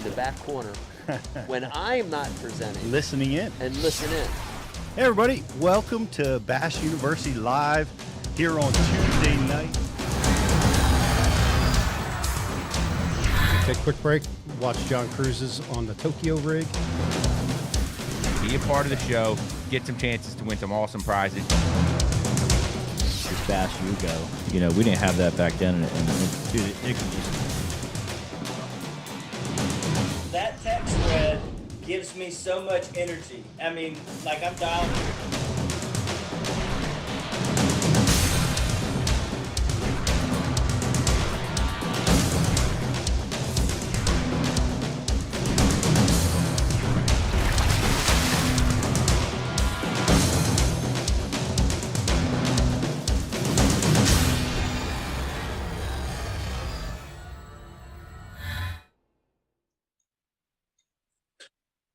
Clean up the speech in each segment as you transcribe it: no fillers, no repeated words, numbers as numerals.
in the back corner when I'm not presenting. Listening in. And listen in. Hey, everybody. Welcome to Bash University Live here on Tuesday night. Take a quick break. Watch John Cruz's on the Tokyo rig. Be a part of the show. Get some chances to win some awesome prizes. This Bash you go. You know, we didn't have that back then. And dude, it could just... That text thread gives me so much energy. I mean, like I'm dialed.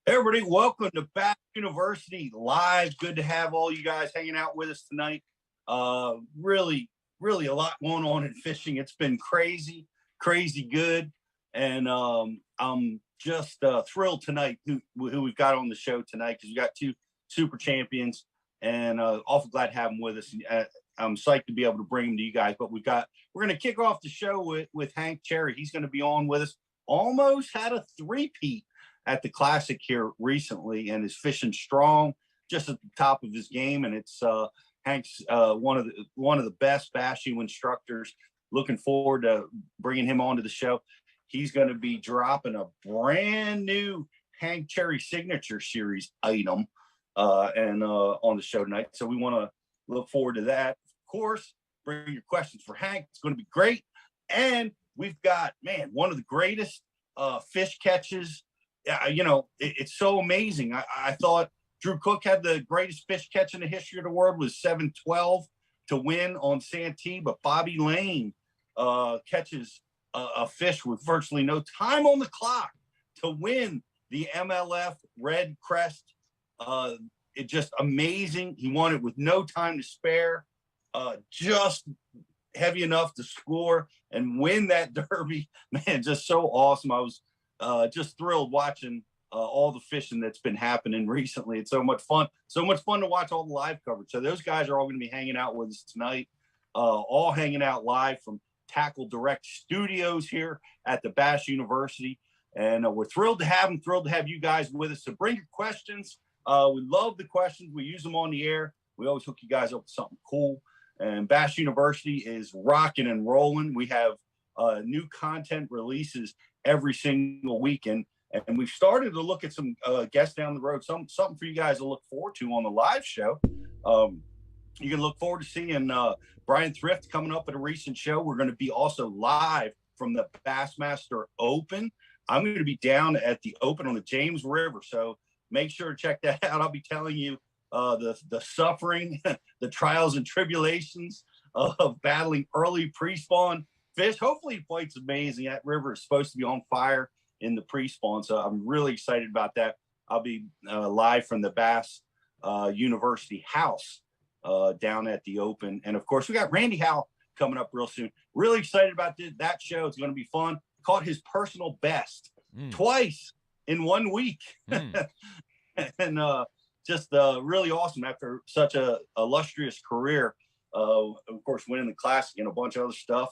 Everybody, welcome to Bash University Live. Good to have all you guys hanging out with us tonight. Really a lot going on in fishing. It's been crazy good. And I'm just thrilled tonight who we've got on the show tonight, because we got two super champions, and awful glad to have them with us. I'm psyched to be able to bring them to you guys. But we're going to kick off the show with Hank Cherry. He's going to be on with us. Almost had a three-peat at the Classic here recently, and is fishing strong, just at the top of his game. And it's Hank's one of the best Bash U instructors. Looking forward to bringing him onto the show. He's going to be dropping a brand new Hank Cherry Signature Series item and on the show tonight. So we want to look forward to that. Of course, bring your questions for Hank. It's going to be great. And we've got, one of the greatest fish catches. You know, it's so amazing. I thought Drew Cook had the greatest fish catch in the history of the world, was 712 to win on Santee, but Bobby Lane catches a fish with virtually no time on the clock to win the MLF Red Crest. It's just amazing. He won it with no time to spare, just heavy enough to score and win that derby. Man, just so awesome. I was just thrilled watching all the fishing that's been happening recently. It's so much fun to watch all the live coverage. So those guys are all going to be hanging out with us tonight, all hanging out live from TackleDirect Studios here at the Bash University. And we're thrilled to have them, thrilled to have you guys with us. So bring your questions. We love the questions. We use them on the air. We always hook you guys up with something cool. And Bash University is rocking and rolling. We have new content releases every single weekend, and we've started to look at some guests down the road, something for you guys to look forward to on the live show. You can look forward to seeing Brian Thrift coming up at a recent show. We're going to be also live from the Bassmaster Open. I'm going to be down at the Open on the James River, so make sure to check that out. I'll be telling you the suffering, the trials and tribulations of battling early pre-spawn fish. Hopefully the flight's amazing. That river is supposed to be on fire in the pre-spawn, so I'm really excited about that. I'll be live from the Bass University house down at the Open. And of course, we got Randy Howell coming up real soon. Really excited about that show. It's going to be fun. Caught his personal best twice in 1 week. And just really awesome after such a illustrious career. Of course, winning the Classic and a bunch of other stuff.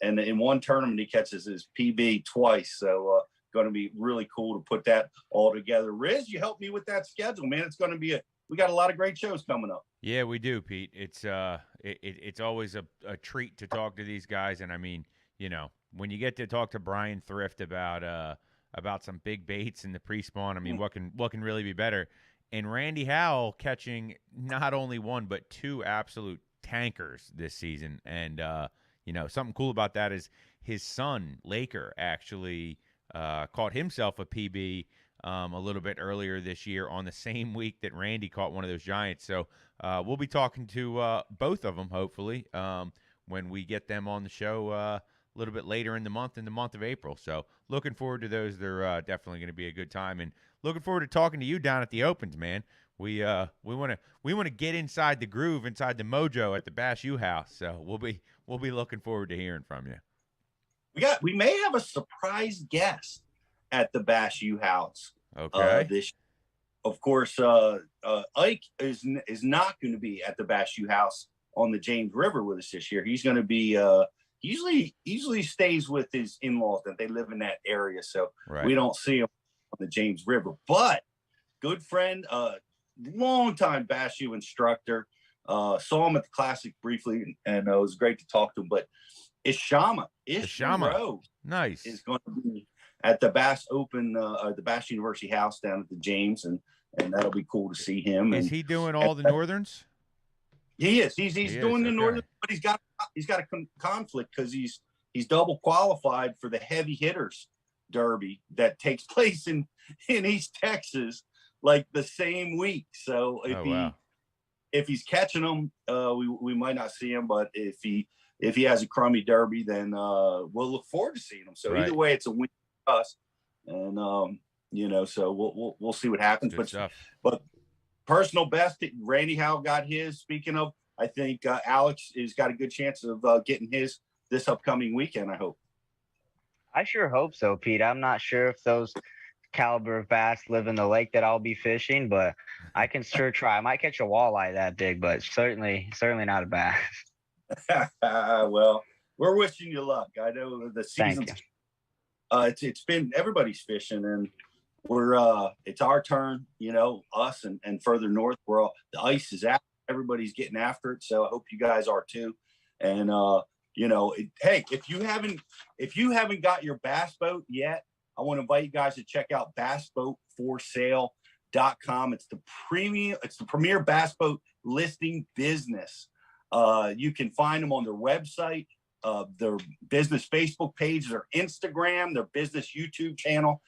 And in one tournament, he catches his PB twice. So going to be really cool to put that all together. Riz, you helped me with that schedule, man. It's going to be we got a lot of great shows coming up. Yeah, we do, Pete. It's always a treat to talk to these guys. And I mean, you know, when you get to talk to Brian Thrift about some big baits in the pre-spawn, I mean, what can really be better? And Randy Howell catching not only one, but two absolute tankers this season. And, you know, something cool about that is his son, Laker, actually caught himself a PB a little bit earlier this year on the same week that Randy caught one of those giants. So we'll be talking to both of them, hopefully, when we get them on the show a little bit later in the month of April. So looking forward to those. They're definitely going to be a good time. And looking forward to talking to you down at the Opens, man. We want to get inside the groove, inside the mojo at the Bash U house. So we'll be looking forward to hearing from you. We may have a surprise guest at the Bass U House. Okay. This, of course, Ike is not going to be at the Bass U House on the James River with us this year. He's going to be usually stays with his in-laws that they live in that area, so we don't see him on the James River. But good friend, longtime Bass U instructor, saw him at the Classic briefly, and it was great to talk to him. But Ishama nice is going to be at the Bass Open, the Bass University House down at the James, and that'll be cool to see him. Is he doing all the Northerns? He is. He's doing the Northern, but he's got a conflict because he's double qualified for the heavy hitters derby that takes place in East Texas like the same week. So if he's catching them, we might not see him, but if he has a crummy derby, then we'll look forward to seeing him. So either way, it's a win for us, and so we'll see what happens. But personal best, Randy Howe got his. Speaking of, I think Alex has got a good chance of getting his this upcoming weekend, I hope. I sure hope so, Pete. I'm not sure if those caliber of bass live in the lake that I'll be fishing, but I can sure try. I might catch a walleye that big, but certainly not a bass. Well, we're wishing you luck. I know the season. It's been everybody's fishing, and we're it's our turn. Us and further north, the ice is out. Everybody's getting after it, so I hope you guys are too. And hey, if you haven't got your bass boat yet, I want to invite you guys to check out bassboatforsale.com. It's the premier bass boat listing business. You can find them on their website, their business Facebook page, their Instagram, their business YouTube channel.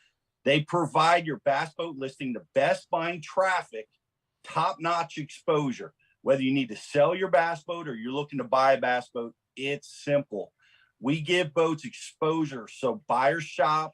They provide your bass boat listing the best buying traffic, top-notch exposure. Whether you need to sell your bass boat or you're looking to buy a bass boat, it's simple. We give boats exposure so buyers shop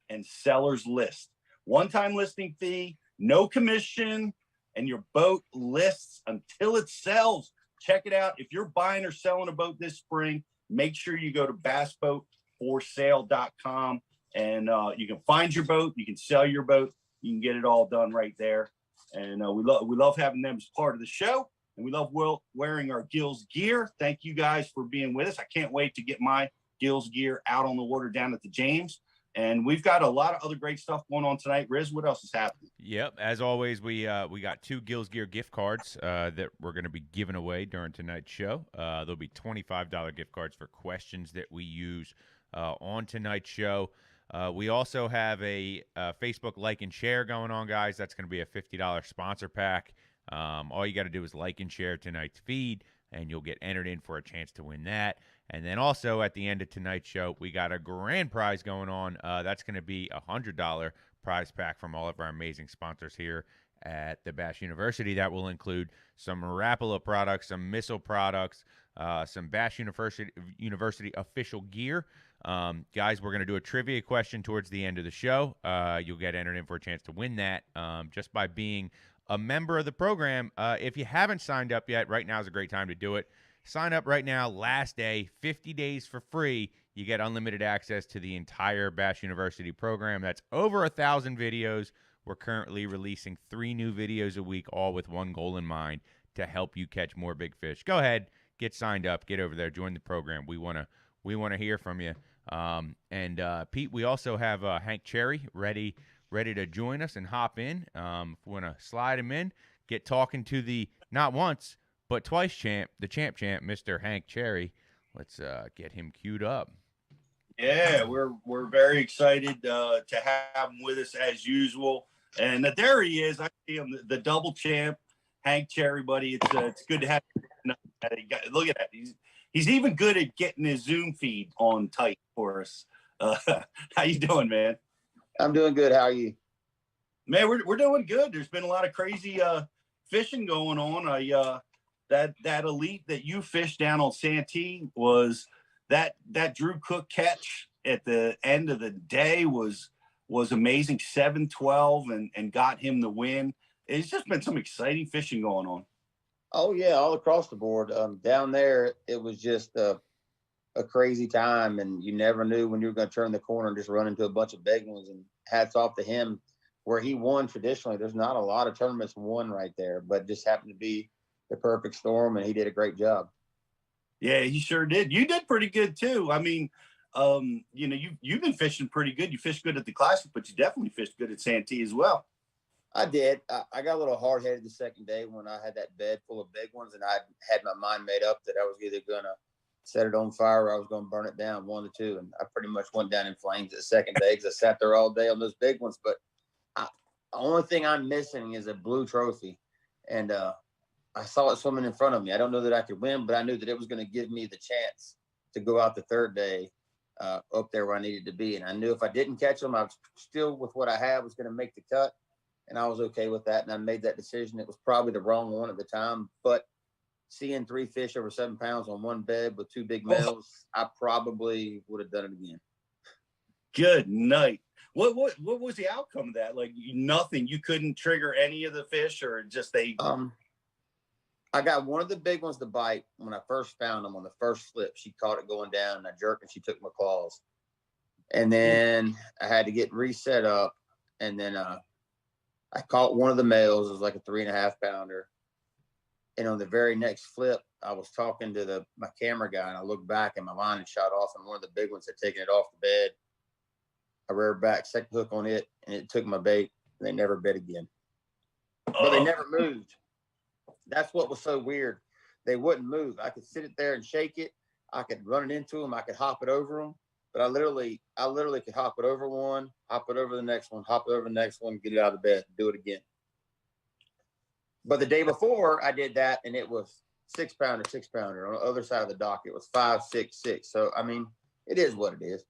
and sellers list. One-time listing fee, no commission, and your boat lists until it sells. Check it out. If you're buying or selling a boat this spring, make sure you go to bassboatforsale.com, and you can find your boat, you can sell your boat, you can get it all done right there. And we love having them as part of the show, and we love wearing our Gills gear. Thank you guys for being with us. I can't wait to get my Gills gear out on the water down at the James. And we've got a lot of other great stuff going on tonight. Riz, what else is happening? Yep. As always, we got 2 Gills Gear gift cards that we're going to be giving away during tonight's show. There'll be $25 gift cards for questions that we use on tonight's show. We also have a Facebook like and share going on, guys. That's going to be a $50 sponsor pack. All you got to do is like and share tonight's feed, and you'll get entered in for a chance to win that. And then also at the end of tonight's show, we got a grand prize going on. That's going to be a $100 prize pack from all of our amazing sponsors here at the Bass University. That will include some Rapala products, some missile products, some Bass University official gear. Guys, we're going to do a trivia question towards the end of the show. You'll get entered in for a chance to win that just by being a member of the program. If you haven't signed up yet, right now is a great time to do it. Sign up right now, last day, 50 days for free. You get unlimited access to the entire Bass University program. That's over 1,000 videos. We're currently releasing 3 new videos a week, all with one goal in mind, to help you catch more big fish. Go ahead, get signed up, get over there, join the program. We want to hear from you. Pete, we also have Hank Cherry ready to join us and hop in. If we want to slide him in, get talking to the not once but twice champ, Mr. Hank Cherry. Let's get him queued up. Yeah, we're very excited to have him with us as usual. And there he is. I see him, the double champ, Hank Cherry, buddy. It's good to have him. Look at that. He's even good at getting his Zoom feed on tight for us. How you doing, man? I'm doing good. How are you? Man, we're doing good. There's been a lot of crazy fishing going on. That elite that you fished down on Santee was that Drew Cook catch at the end of the day was amazing. 7-12 and got him the win. It's just been some exciting fishing going on. Oh yeah, all across the board. Down there, it was just a crazy time, and you never knew when you were going to turn the corner and just run into a bunch of big ones. And hats off to him, where he won traditionally. There's not a lot of tournaments won right there, but just happened to be the perfect storm, and he did a great job. Yeah, he sure did. You did pretty good too. I mean, you know, you've been fishing pretty good. You fished good at the Classic, but you definitely fished good at Santee as well. I did. I got a little hard-headed the second day when I had that bed full of big ones, and I had my mind made up that I was either going to set it on fire or I was going to burn it down, one of the two. And I pretty much went down in flames the second day because I sat there all day on those big ones. But the only thing I'm missing is a blue trophy. And I saw it swimming in front of me. I don't know that I could win, but I knew that it was going to give me the chance to go out the third day up there where I needed to be. And I knew if I didn't catch them, I was still with what I had was going to make the cut. And I was okay with that. And I made that decision. It was probably the wrong one at the time, but seeing 3 fish over 7 pounds on one bed with 2 big males, I probably would have done it again. Good night. What was the outcome of that? Like nothing. You couldn't trigger any of the fish, or just they. I got one of the big ones to bite when I first found them on the first slip. She caught it going down, and I jerked, and she took my claws. And then I had to get reset up, and then I caught one of the males. It was like a 3.5 pounder. And on the very next flip, I was talking to my camera guy, and I looked back, and my line had shot off, and one of the big ones had taken it off the bed. I reared back, second hook on it, and it took my bait, and they never bit again. But they never moved. That's what was so weird. They wouldn't move. I could sit it there and shake it. I could run it into them. I could hop it over them. But I literally could hop it over one, hop it over the next one, hop it over the next one, get it out of the bed, do it again. But the day before I did that, and it was 6 pounder. On the other side of the dock, it was 5, 6, 6. So, I mean, it is what it is.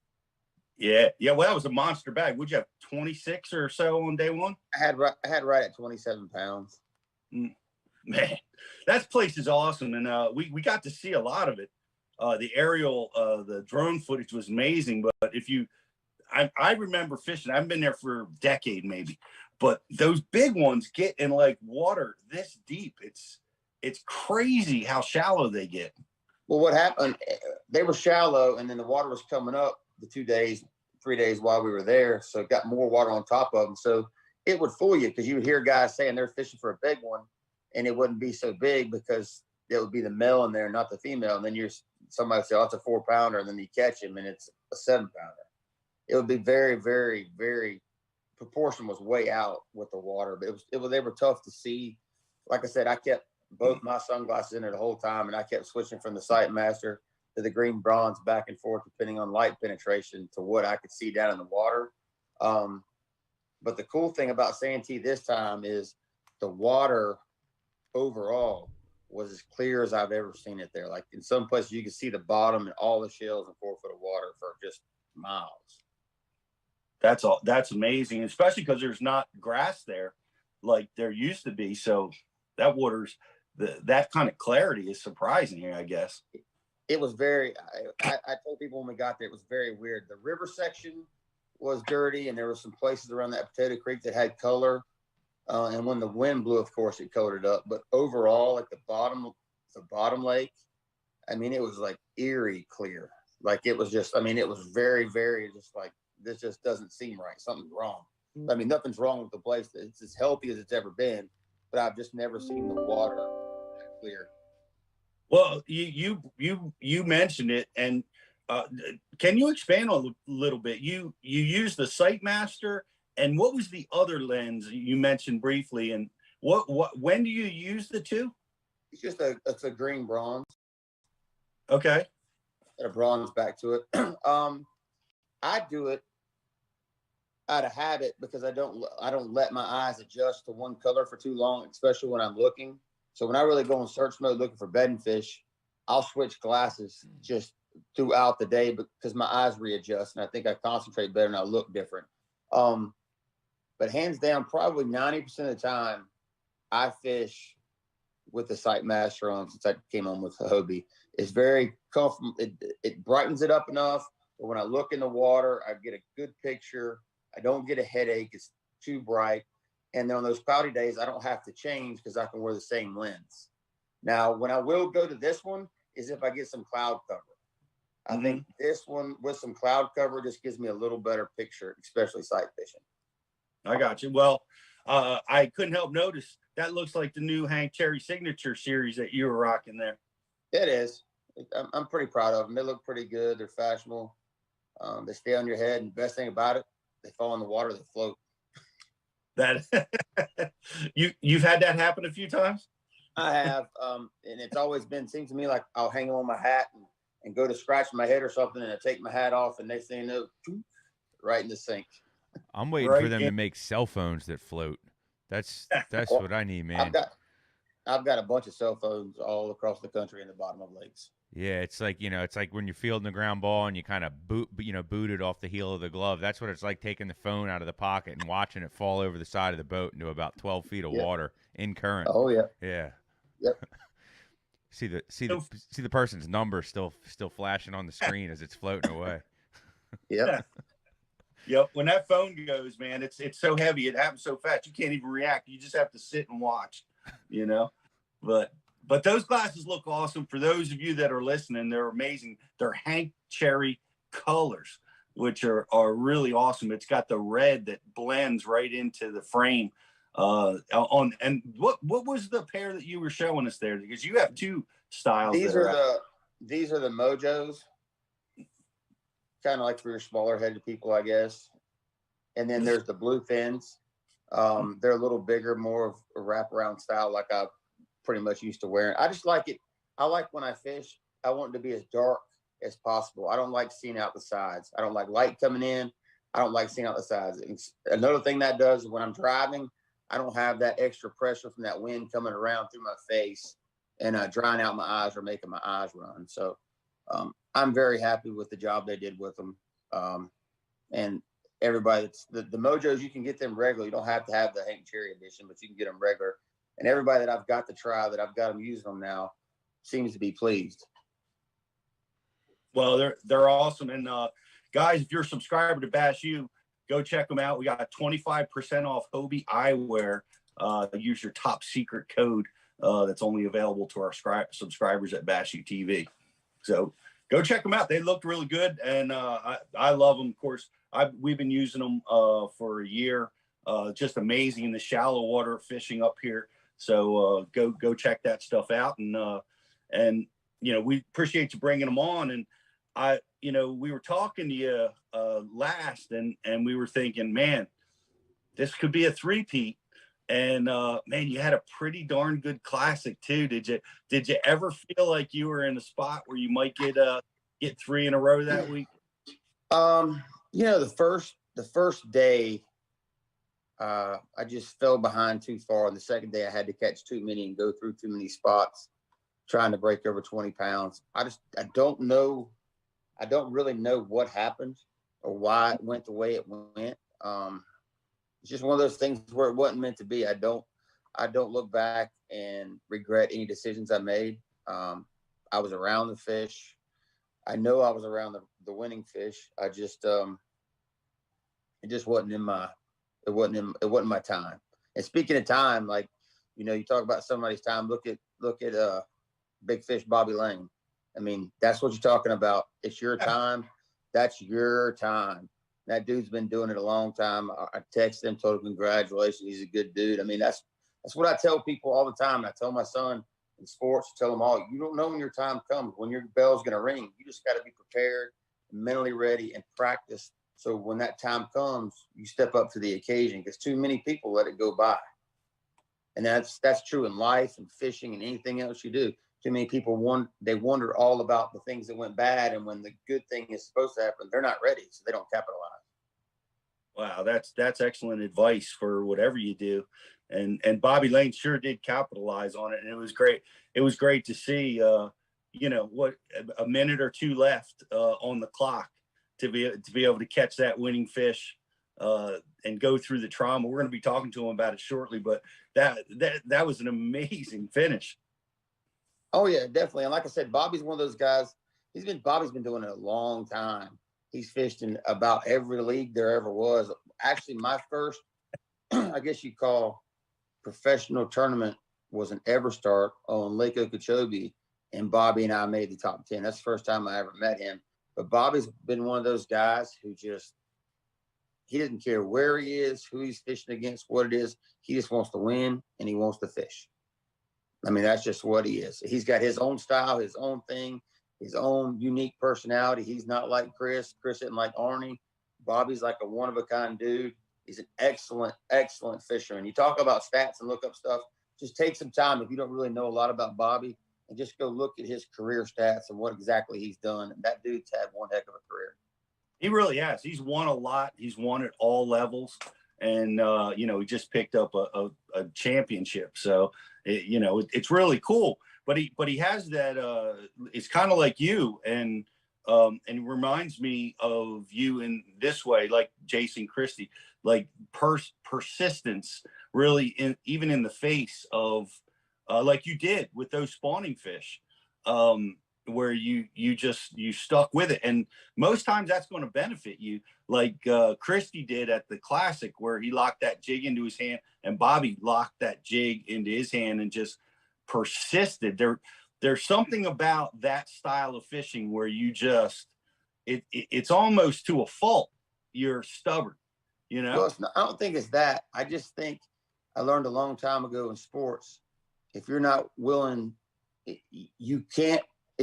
Yeah. Well, that was a monster bag. Would you have 26 or so on day one? I had right at 27 pounds. Man, that place is awesome. And we got to see a lot of it. The aerial, the drone footage was amazing. But I remember fishing. I've been there for a decade maybe. But those big ones get in like water this deep. It's crazy how shallow they get. Well, what happened, they were shallow, and then the water was coming up the 2 days, 3 days while we were there. So it got more water on top of them. So it would fool you because you would hear guys saying they're fishing for a big one, and it wouldn't be so big because it would be the male in there, not the female. And then somebody would say, oh, it's a 4 pounder. And then you catch him and it's a 7 pounder. It would be very, very, very, proportion was way out with the water, but they were tough to see. Like I said, I kept both my sunglasses in there the whole time, and I kept switching from the Sightmaster to the green bronze back and forth, depending on light penetration to what I could see down in the water. But the cool thing about Santee this time is the water overall was as clear as I've ever seen it there. Like in some places you can see the bottom and all the shells in 4 foot of water for just miles. That's amazing, especially because there's not grass there like there used to be. So that water's that kind of clarity is surprising, I guess. It was very, I told people when we got there, it was very weird. The river section was dirty, and there were some places around that Potato Creek that had color. And when the wind blew, of course, it colored it up. But overall, like the bottom lake, I mean, it was like eerie clear. Like it was just, I mean, it was very, very just like, this just doesn't seem right. Something's wrong. I mean, nothing's wrong with the place. It's as healthy as it's ever been, but I've just never seen the water clear. Well, you mentioned it, and can you expand on a little bit? You used the Sightmaster, and what was the other lens you mentioned briefly? And when do you use the two? It's just it's a green bronze. Okay. A bronze back to it. I do it out of habit because I don't let my eyes adjust to one color for too long, especially when I'm looking. So when I really go in search mode looking for bedding fish, I'll switch glasses just throughout the day because my eyes readjust, and I think I concentrate better and I look different. But hands down, probably 90% of the time, I fish with the Sightmaster on since I came on with the Hobie. It's very comfortable. It brightens it up enough, but when I look in the water, I get a good picture. I don't get a headache. It's too bright. And then on those cloudy days, I don't have to change because I can wear the same lens. Now, when I will go to this one is if I get some cloud cover. I think this one with some cloud cover just gives me a little better picture, especially sight fishing. I got you. Well, I couldn't help notice that looks like the new Hank Cherry Signature series that you were rocking there. It is. I'm pretty proud of them. They look pretty good. They're fashionable. They stay on your head, and the best thing about it, they fall in the water, they float. That you've had that happen a few times? I have, and it's always been, seems to me like I'll hang them on my hat and go to scratch my head or something, and I take my hat off, and next thing you know, right in the sink. I'm waiting for them to make cell phones that float. That's Well, what I need, man. I've got a bunch of cell phones all across the country in the bottom of lakes. Yeah, it's like, it's like when you're fielding the ground ball and you kind of boot it off the heel of the glove. That's what it's like, taking the phone out of the pocket and watching it fall over the side of the boat into about 12 feet of water in current. Oh yeah. Yeah. Yep. see the person's number still flashing on the screen as it's floating away. Yep. Yep. When that phone goes, man, it's so heavy. It happens so fast. You can't even react. You just have to sit and watch, But those glasses look awesome. For those of you that are listening, they're amazing. They're Hank Cherry colors, which are really awesome. It's got the red that blends right into the frame. And what was the pair that you were showing us there? Because you have two styles. These are the Mojos, kind of like for your smaller headed people, I guess. And then there's the blue fins. They're a little bigger, more of a wraparound style, like I pretty much used to wearing. I just like it. I like when I fish, I want it to be as dark as possible. I don't like seeing out the sides. I don't like light coming in. I don't like seeing out the sides. Another thing that does is when I'm driving, I don't have that extra pressure from that wind coming around through my face and drying out my eyes or making my eyes run. So I'm very happy with the job they did with them. And everybody, the Mojos, you can get them regular. You don't have to have the Hank Cherry edition, but you can get them regular. And everybody that I've got to try, that I've got them using them now, seems to be pleased. Well, they're awesome. And guys, if you're a subscriber to Bash U, go check them out. We got 25% off Hobie eyewear. Use your top secret code that's only available to our subscribers at Bash U TV. So go check them out. They looked really good, and I love them. Of course, we've been using them for a year. Just amazing in the shallow water fishing up here. So go check that stuff out, and we appreciate you bringing them on. And we were talking to you last, and we were thinking, man, this could be a three-peat. And man, you had a pretty darn good classic too. Did you ever feel like you were in a spot where you might get three in a row that week? The first day, I just fell behind too far. And the second day I had to catch too many and go through too many spots trying to break over 20 pounds. I don't know. I don't really know what happened or why it went the way it went. It's just one of those things where it wasn't meant to be. I don't look back and regret any decisions I made. I was around the fish. I know I was around the winning fish. I just, it just wasn't in my, it wasn't my time. And speaking of time, like, you talk about somebody's time, look at Big Fish Bobby Lane. I mean, that's what you're talking about. It's your time. That's your time. That dude's been doing it a long time. I texted him, told him congratulations. He's a good dude. I mean, that's what I tell people all the time. I tell my son in sports, tell them all, you don't know when your time comes, when your bell's going to ring. You just got to be prepared, mentally ready, and practice. So when that time comes, you step up to the occasion, because too many people let it go by. And that's true in life and fishing and anything else you do. Too many people wonder all about the things that went bad, and when the good thing is supposed to happen, they're not ready, so they don't capitalize. Wow, that's excellent advice for whatever you do. And Bobby Lane sure did capitalize on it, and it was great. It was great to see what a minute or two left on the clock to be able to catch that winning fish and go through the trauma. We're going to be talking to him about it shortly, but that was an amazing finish. Oh yeah, definitely. And like I said, Bobby's one of those guys. Bobby's been doing it a long time. He's fished in about every league there ever was. Actually, my first, I guess you'd call, professional tournament was an Everstart on Lake Okeechobee, and Bobby and I made the top 10. That's the first time I ever met him. But Bobby's been one of those guys who he doesn't care where he is, who he's fishing against, what it is. He just wants to win and he wants to fish. I mean, that's just what he is. He's got his own style, his own thing, his own unique personality. He's not like Chris. Chris isn't like Arnie. Bobby's like a one-of-a-kind dude. He's an excellent, excellent fisherman. You talk about stats and look up stuff. Just take some time if you don't really know a lot about Bobby and just go look at his career stats and what exactly he's done. And that dude's had one heck of a career. He really has. He's won a lot. He's won at all levels. And, he just picked up a championship. So, it's really cool. But he has that, it's kind of like you. And it reminds me of you in this way, like Jason Christie, like persistence, really, even in the face of, like you did with those spawning fish, where you stuck with it. And most times that's going to benefit you, like Christie did at the Classic, where he locked that jig into his hand and Bobby locked that jig into his hand and just persisted. There's something about that style of fishing where you just, it's almost to a fault. You're stubborn, Well, I don't think it's that. I just think I learned a long time ago in sports, if you're not willing, if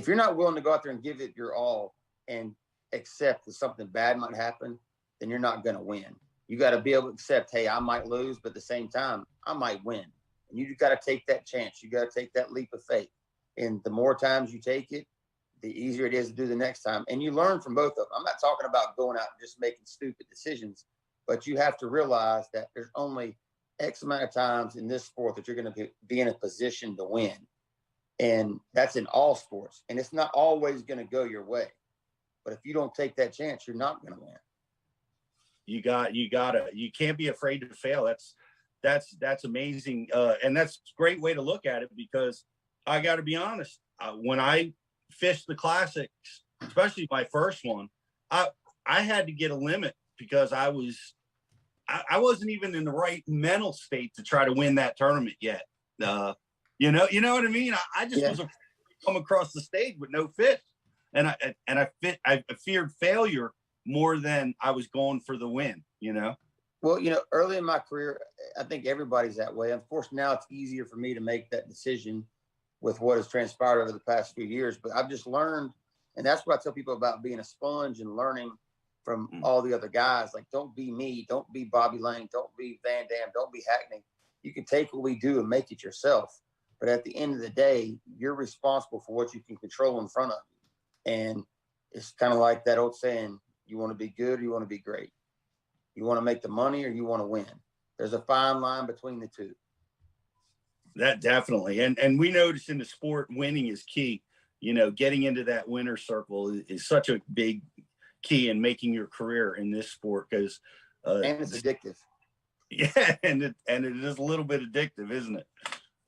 you're not willing to go out there and give it your all and accept that something bad might happen, then you're not going to win. You got to be able to accept, hey, I might lose, but at the same time, I might win. And you got to take that chance. You got to take that leap of faith. And the more times you take it, the easier it is to do the next time. And you learn from both of them. I'm not talking about going out and just making stupid decisions, but you have to realize that there's only X amount of times in this sport that you're going to be in a position to win. And that's in all sports. And it's not always going to go your way. But if you don't take that chance, you're not going to win. You can't be afraid to fail. That's amazing. And that's a great way to look at it, because I got to be honest, when I fished the Classics, especially my first one, I had to get a limit because I wasn't even in the right mental state to try to win that tournament yet. You know what I mean? I just was afraid to come across the stage with no fish, and I feared failure more than I was going for the win. Well, early in my career, I think everybody's that way. Of course, now it's easier for me to make that decision with what has transpired over the past few years. But I've just learned, and that's what I tell people about being a sponge and learning from all the other guys. Like, don't be me. Don't be Bobby Lane. Don't be Van Dam. Don't be Hackney. You can take what we do and make it yourself. But at the end of the day, you're responsible for what you can control in front of you. And it's kind of like that old saying, you want to be good or you want to be great? You want to make the money or you want to win? There's a fine line between the two. That definitely. And we notice in the sport, winning is key. Getting into that winner's circle is such a big key in making your career in this sport, because and it's addictive. Yeah, and it is a little bit addictive, isn't it?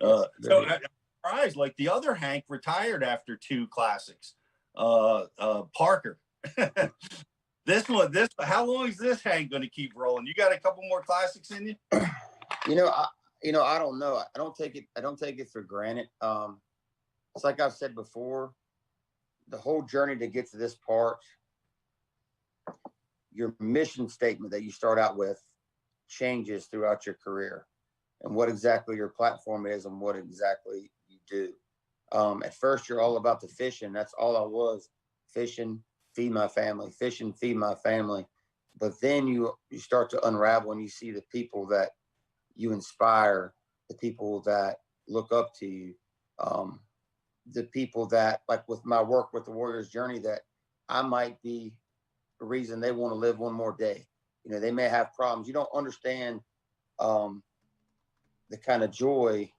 So I'm surprised, like the other Hank retired after 2 Classics. Parker. How long is this Hank going to keep rolling? You got a couple more Classics in you? I don't know. I don't take it for granted. It's like I've said before, the whole journey to get to this part, your mission statement that you start out with changes throughout your career, and what exactly your platform is and what exactly you do. At first, you're all about the fishing. That's all I was. Fishing, feed my family. Fishing, feed my family. But then you start to unravel and you see the people that you inspire, the people that look up to you, the people that, like with my work with the Warriors Journey, that I might be the reason they want to live one more day. They may have problems. You don't understand the kind of joy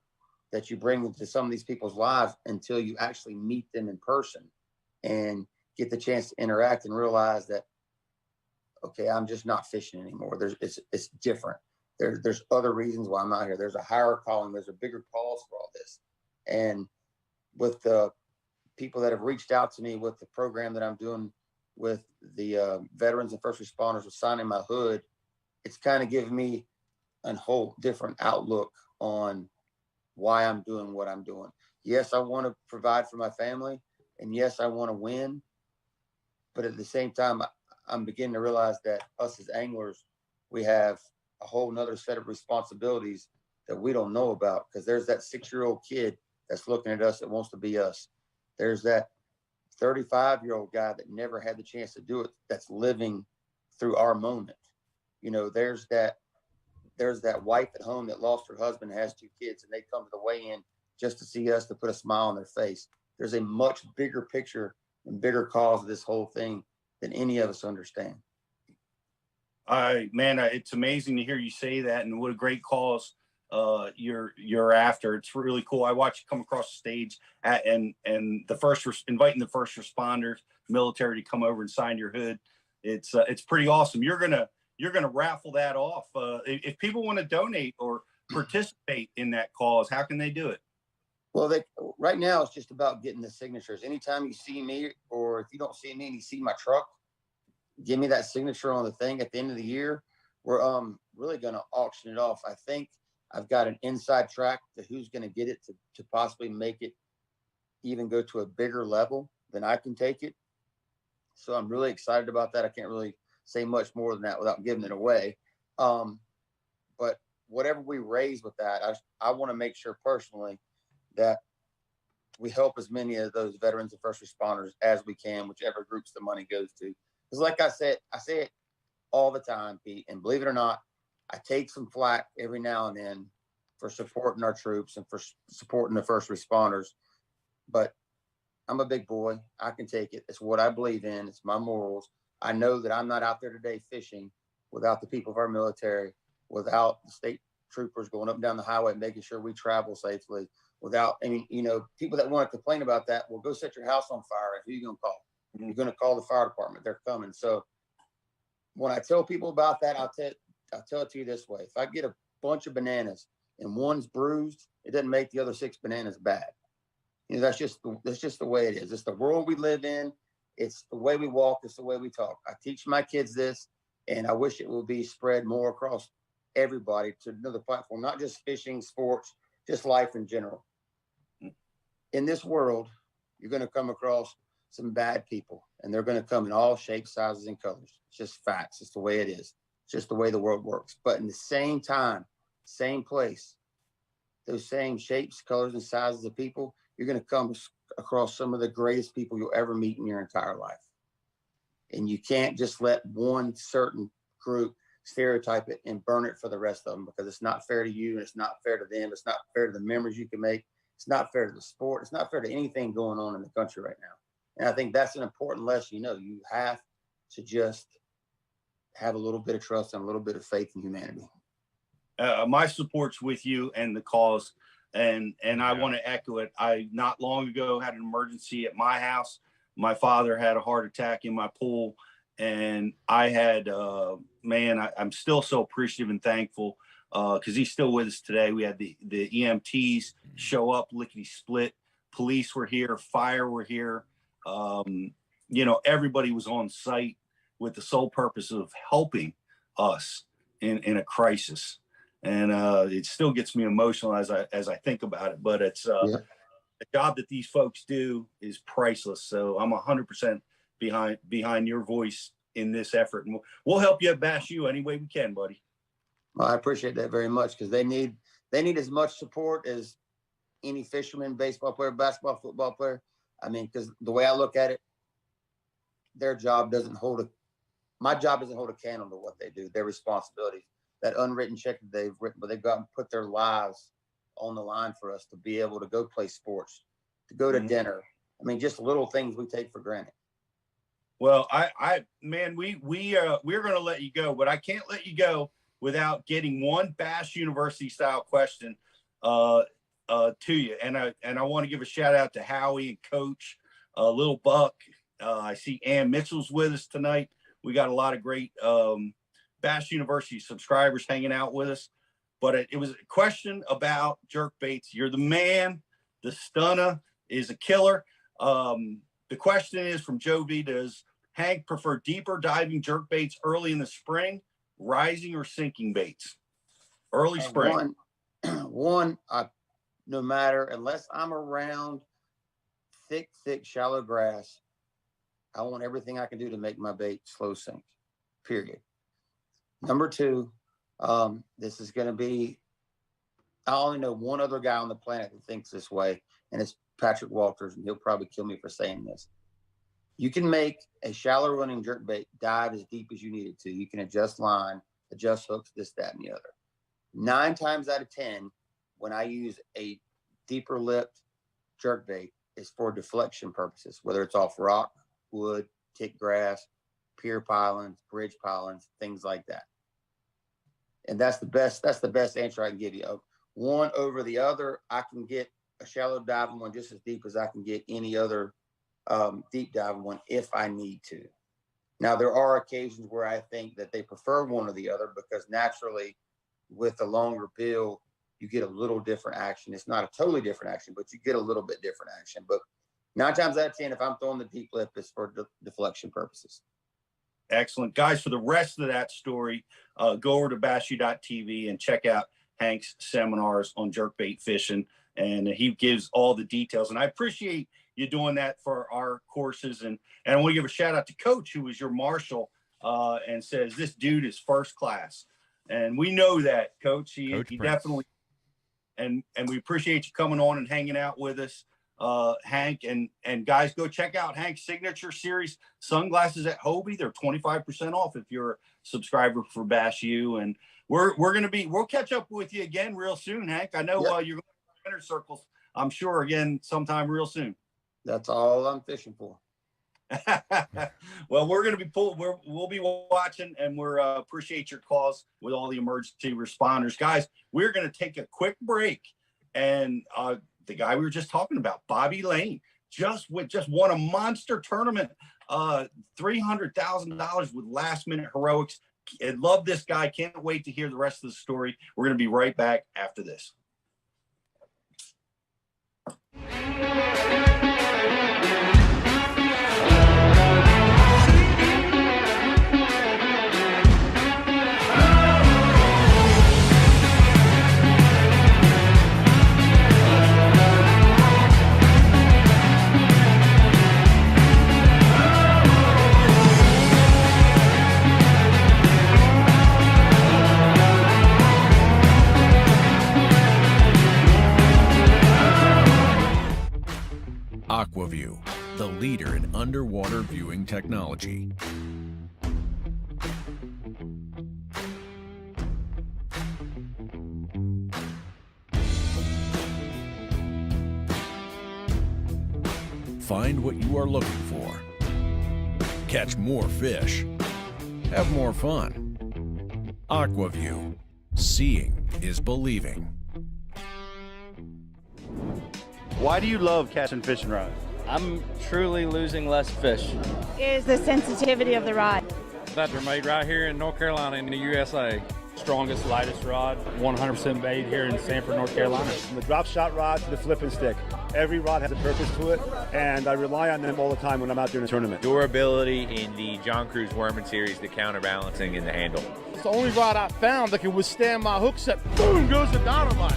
that you bring into some of these people's lives until you actually meet them in person and get the chance to interact and realize that, okay, I'm just not fishing anymore. It's different. There's other reasons why I'm not here. There's a higher calling. There's a bigger cause for all this. And with the people that have reached out to me with the program that I'm doing with the veterans and first responders with signing my hood, it's kind of given me a whole different outlook on why I'm doing what I'm doing. Yes, I want to provide for my family, and yes, I want to win, But at the same time, I'm beginning to realize that us as anglers, we have a whole nother set of responsibilities that we don't know about, because there's that 6-year-old kid that's looking at us that wants to be us. There's that 35-year-old guy that never had the chance to do it, that's living through our moment. You know, there's that wife at home that lost her husband, has 2 kids, and they come to the weigh-in just to see us, to put a smile on their face. There's a much bigger picture and bigger cause of this whole thing than any of us understand. It's amazing to hear you say that, and what a great cause you're after. It's really cool. I watched you come across the stage and inviting the first responders, military, to come over and sign your hood. It's pretty awesome. You're gonna raffle that off. If people want to donate or participate in that cause, how can they do it? Well, right now it's just about getting the signatures. Anytime you see me, or if you don't see me and you see my truck, give me that signature on the thing. At the end of the year, we're really going to auction it off. I think I've got an inside track to who's going to get it to possibly make it even go to a bigger level than I can take it. So I'm really excited about that. I can't really say much more than that without giving it away. But whatever we raise with that, I want to make sure personally that we help as many of those veterans and first responders as we can, whichever groups the money goes to. Because like I say it all the time, Pete, and believe it or not, I take some flack every now and then for supporting our troops and for supporting the first responders. But I'm a big boy. I can take it. It's what I believe in. It's my morals. I know that I'm not out there today fishing without the people of our military, without the state troopers going up and down the highway, making sure we travel safely, without any, people that want to complain about that. Well, go set your house on fire. And who are you going to call? You're going to call the fire department. They're coming. So when I tell people about that, I'll tell it to you this way. If I get a bunch of bananas and one's bruised, it doesn't make the other 6 bananas bad. That's just the way it is. It's the world we live in. It's the way we walk. It's the way we talk. I teach my kids this, and I wish it would be spread more across everybody to another platform, not just fishing, sports, just life in general. In this world, you're going to come across some bad people, and they're going to come in all shapes, sizes, and colors. It's just facts. It's the way it is. It's just the way the world works. But in the same time, same place, those same shapes, colors, and sizes of people, you're going to come across some of the greatest people you'll ever meet in your entire life. And you can't just let one certain group stereotype it and burn it for the rest of them, because it's not fair to you, and it's not fair to them. It's not fair to the memories you can make. It's not fair to the sport. It's not fair to anything going on in the country right now. And I think that's an important lesson. You have to just have a little bit of trust and a little bit of faith in humanity. My support's with you and the cause. And I want to echo it. I not long ago had an emergency at my house. My father had a heart attack in my pool, and I had, I'm still so appreciative and thankful because he's still with us today. We had the EMTs show up, lickety split. Police were here, fire were here. Everybody was on site with the sole purpose of helping us in a crisis. And it still gets me emotional as I think about it. But it's the job that these folks do is priceless. So I'm 100% behind your voice in this effort, and we'll help you at Bash U any way we can, buddy. Well, I appreciate that very much, because they need as much support as any fisherman, baseball player, basketball, football player. I mean, because the way I look at it, my job doesn't hold a candle to what they do, their responsibilities. That unwritten check that they've written, but they've got to put their lives on the line for us to be able to go play sports, to go to dinner. I mean, just little things we take for granted. Well, we're going to let you go, but I can't let you go without getting one Bash University style question to you. And I want to give a shout out to Howie and Coach Little Buck. I see Ann Mitchell's with us tonight. We got a lot of great Bash University subscribers hanging out with us. But it was a question about jerkbaits. You're the man. The stunner is a killer. The question is from Joe V. Does Hank prefer deeper diving jerkbaits early in the spring, rising or sinking baits? Early spring. No matter, unless I'm around thick, shallow grass, I want everything I can do to make my bait slow sink, period. Number two, this is going to be, I only know one other guy on the planet that thinks this way, and it's Patrick Walters, and he'll probably kill me for saying this. You can make a shallow running jerkbait dive as deep as you need it to. You can adjust line, adjust hooks, this, that, and the other. 9 times out of 10, when I use a deeper lipped jerkbait, is for deflection purposes, whether it's off rock, wood, tick grass, pier pilings, bridge pilings, things like that. And that's the best answer I can give you. One over the other, I can get a shallow diving one just as deep as I can get any other deep diving one if I need to. Now, there are occasions where I think that they prefer one or the other because naturally with a longer bill, you get a little different action. It's not a totally different action, but you get a little bit different action. But 9 times out of 10, if I'm throwing the deep lip, it's for deflection purposes. Excellent. Guys, for the rest of that story, go over to bashu.tv and check out Hank's seminars on jerkbait fishing. And he gives all the details. And I appreciate you doing that for our courses. And I want to give a shout out to Coach, who was your marshal, and says this dude is first class. And we know that, Coach. He definitely, and we appreciate you coming on and hanging out with us, Hank. And guys, go check out Hank's signature series sunglasses at Hobie. They're 25% off if you're a subscriber for Bash U. And we'll catch up with you again real soon, Hank. I know you're going to winter circles, I'm sure, again sometime real soon. That's all I'm fishing for. Well, we're going to be we'll be watching, and we're appreciate your calls with all the emergency responders. Guys, we're going to take a quick break, and the guy we were just talking about, Bobby Lane, just won a monster tournament, $300,000 with last minute heroics. I love this guy. Can't wait to hear the rest of the story. We're going to be right back after this. AquaView, the leader in underwater viewing technology. Find what you are looking for. Catch more fish. Have more fun. AquaView. Seeing is believing. Why do you love casting fishing rods? I'm truly losing less fish. Is the sensitivity of the rod. That they're made right here in North Carolina in the USA. Strongest, lightest rod, 100% made here in Sanford, North Carolina. From the drop shot rod to the flipping stick. Every rod has a purpose to it, and I rely on them all the time when I'm out there in a tournament. Durability in the John Cruz Worming series, the counterbalancing in the handle. It's the only rod I found that can withstand my hook set. Boom goes the dynamite.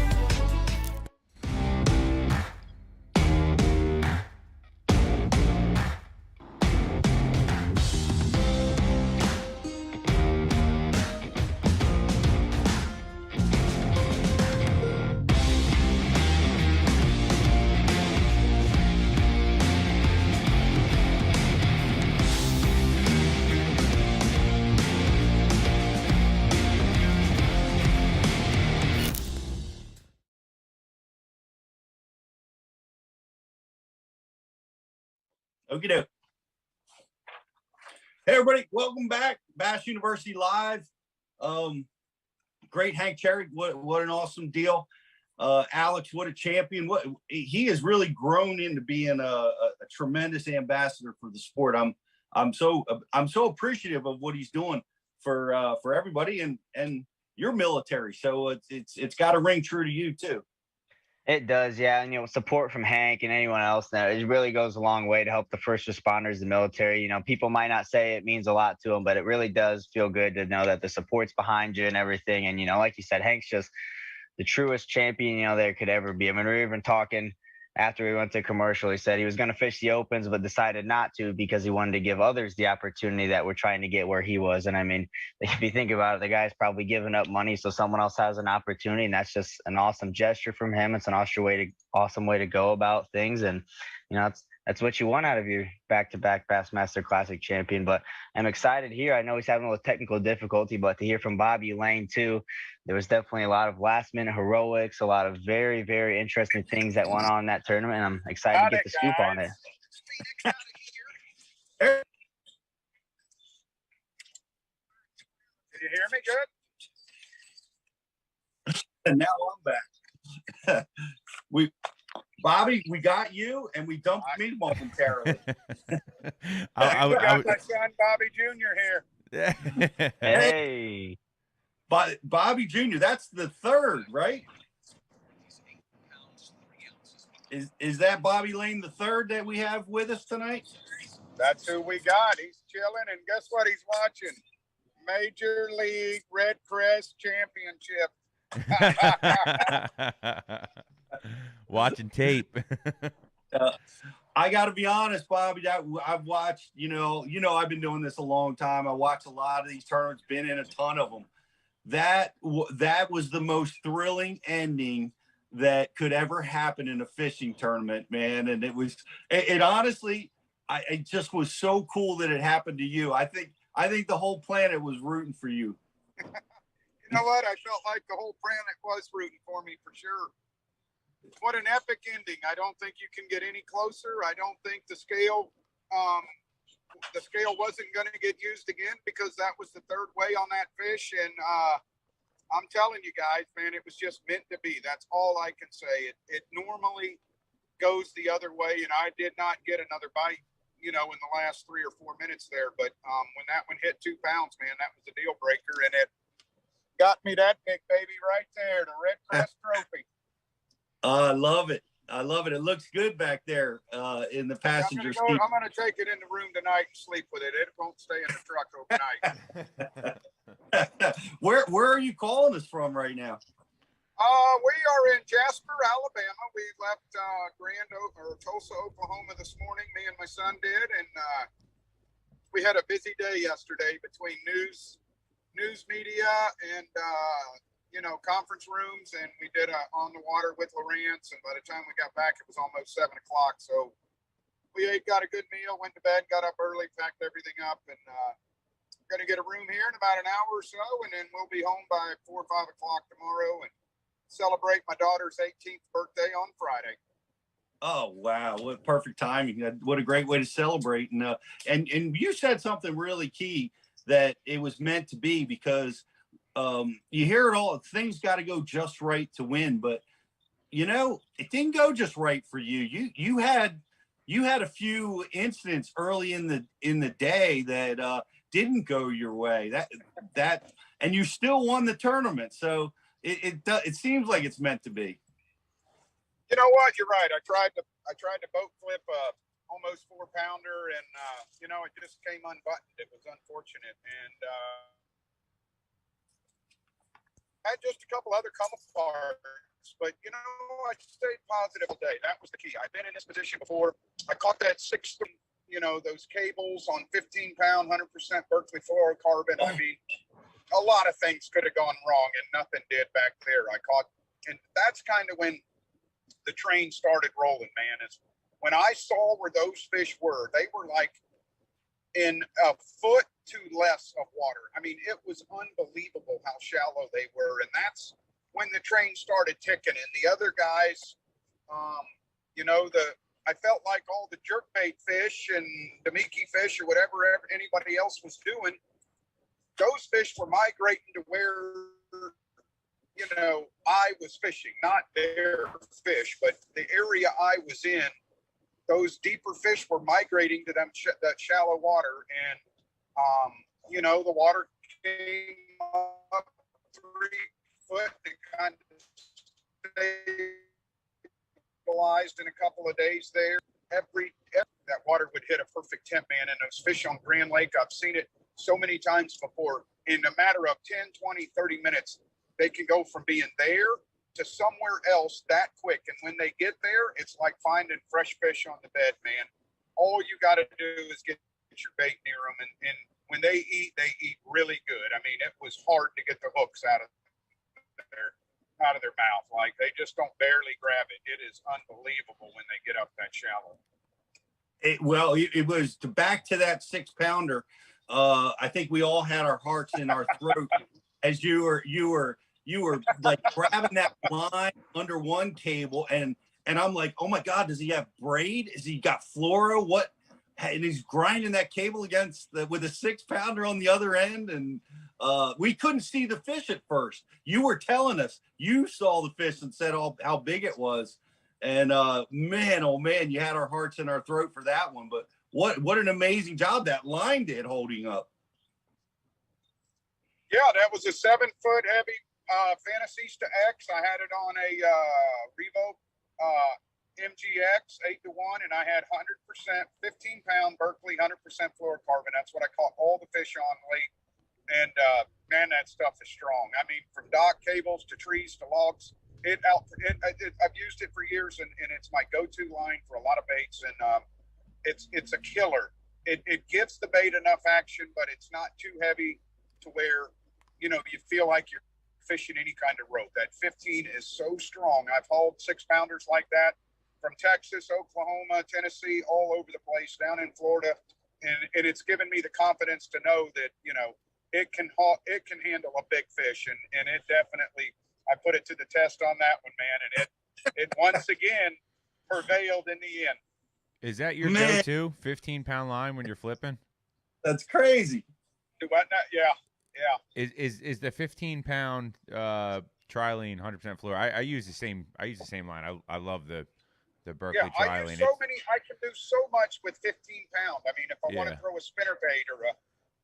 Okie doke. Hey, everybody. Welcome back. Bash University Live. Great Hank Cherry. What an awesome deal. Alex, what a champion. He has really grown into being a tremendous ambassador for the sport. I'm so appreciative of what he's doing for everybody and your military. So it's got to ring true to you too. It does, yeah. And, support from Hank and anyone else now, it really goes a long way to help the first responders, the military. People might not say it means a lot to them, but it really does feel good to know that the support's behind you and everything. And, like you said, Hank's just the truest champion, there could ever be. I mean, we're even talking after we went to commercial, he said he was going to fish the opens, but decided not to because he wanted to give others the opportunity that were trying to get where he was. And I mean, if you think about it, the guy's probably giving up money so someone else has an opportunity, and that's just an awesome gesture from him. It's an awesome way to go about things, and that's what you want out of your back-to-back Bassmaster Classic champion. But I'm excited here. I know he's having a little technical difficulty, but to hear from Bobby Lane too, there was definitely a lot of last-minute heroics, a lot of very, very interesting things that went on in that tournament, and I'm excited to get the scoop on it. Can you hear me good? And now I'm back. Bobby, we got you, and we dumped me momentarily. I got my son Bobby Jr. here. Hey, Bobby Jr. That's the third, right? Is that Bobby Lane the third that we have with us tonight? That's who we got. He's chilling, and guess what he's watching? Major League Red Crest Championship. Watching tape. I got to be honest, Bobby. I've watched. I've been doing this a long time. I watched a lot of these tournaments. Been in a ton of them. That was the most thrilling ending that could ever happen in a fishing tournament, man. And it honestly, it just was so cool that it happened to you. I think the whole planet was rooting for you. You know what? I felt like the whole planet was rooting for me for sure. What an epic ending. I don't think you can get any closer. I don't think the scale wasn't going to get used again because that was the third way on that fish. And I'm telling you guys, man, it was just meant to be. That's all I can say. It normally goes the other way, and I did not get another bite, in the last 3 or 4 minutes there. But when that one hit 2 pounds, man, that was a deal breaker, and it got me that big baby right there, the Red Crest Trophy. I love it. It looks good back there in the passenger seat. I'm going to take it in the room tonight and sleep with it. It won't stay in the truck overnight. Where are you calling us from right now? We are in Jasper, Alabama. We left Tulsa, Oklahoma this morning. Me and my son did, and we had a busy day yesterday between news media and conference rooms, and we did on the water with Lawrence, and by the time we got back it was almost 7 o'clock, so we got a good meal, went to bed, got up early, packed everything up, and going to get a room here in about an hour or so, and then we'll be home by 4 or 5 o'clock tomorrow and celebrate my daughter's 18th birthday on Friday. Oh wow, what perfect timing. What a great way to celebrate. And you said something really key, that it was meant to be, because you hear it all, things got to go just right to win, but it didn't go just right for you. You had a few incidents early in the day that didn't go your way, that and you still won the tournament, so it seems like it's meant to be. You know what, you're right. I tried to boat flip almost 4-pounder, and it just came unbuttoned. It was unfortunate, and I had just a couple other come apart, but I stayed positive all day. That was the key. I've been in this position before. I caught that 6, those cables on 15-pound 100% Berkeley fluorocarbon. I mean, a lot of things could have gone wrong, and nothing did back there. And that's kind of when the train started rolling, man. Is when I saw where those fish were. They were like in a foot to less of water. I mean, it was unbelievable how shallow they were, and that's when the train started ticking. And the other guys, I felt like all the jerkbait fish and the Miki fish or whatever anybody else was doing, those fish were migrating to where I was fishing, not their fish, but the area I was in. Those deeper fish were migrating to that shallow water, and the water came up 3 foot and kind of stabilized in a couple of days there. Every that water would hit a perfect temp, man, and those fish on Grand Lake, I've seen it so many times before. In a matter of 10, 20, 30 minutes, they can go from being there to somewhere else that quick. And when they get there, it's like finding fresh fish on the bed, man. All you got to do is get your bait near them. And when they eat really good. I mean, it was hard to get the hooks out of their mouth. Like, they just don't barely grab it. It is unbelievable when they get up that shallow. It was back to that 6-pounder. I think we all had our hearts in our throat as you were like grabbing that line under one cable, and I'm like, oh my God, does he have braid? Is he got fluoro? What? And he's grinding that cable with a 6-pounder on the other end, and we couldn't see the fish at first. You were telling us you saw the fish and said how big it was. And man, oh man, you had our hearts in our throat for that one. But what an amazing job that line did holding up. Yeah, that was a 7-foot heavy Fantasista X. I had it on a Revo MGX 8-to-1, and I had 100% 15-pound Berkeley 100% fluorocarbon. That's what I caught all the fish on late. And man, that stuff is strong. I mean, from dock cables to trees to logs. I've used it for years, and it's my go-to line for a lot of baits, and it's a killer. It gives the bait enough action, but it's not too heavy to where, you feel like you're fishing any kind of rope. That 15 is so strong. I've hauled 6-pounders like that from Texas, Oklahoma, Tennessee, all over the place, down in Florida, and it's given me the confidence to know that it can handle a big fish, and it definitely. I put it to the test on that one, man, and it once again prevailed in the end. Is that your go-to 15-pound line when you're flipping? That's crazy. Do what now? Yeah. Is the 15-pound trilene 100% fluoro? I use the same line. I love the Berkeley trilene. I can do so much with 15 pound. I mean, if I want to throw a spinnerbait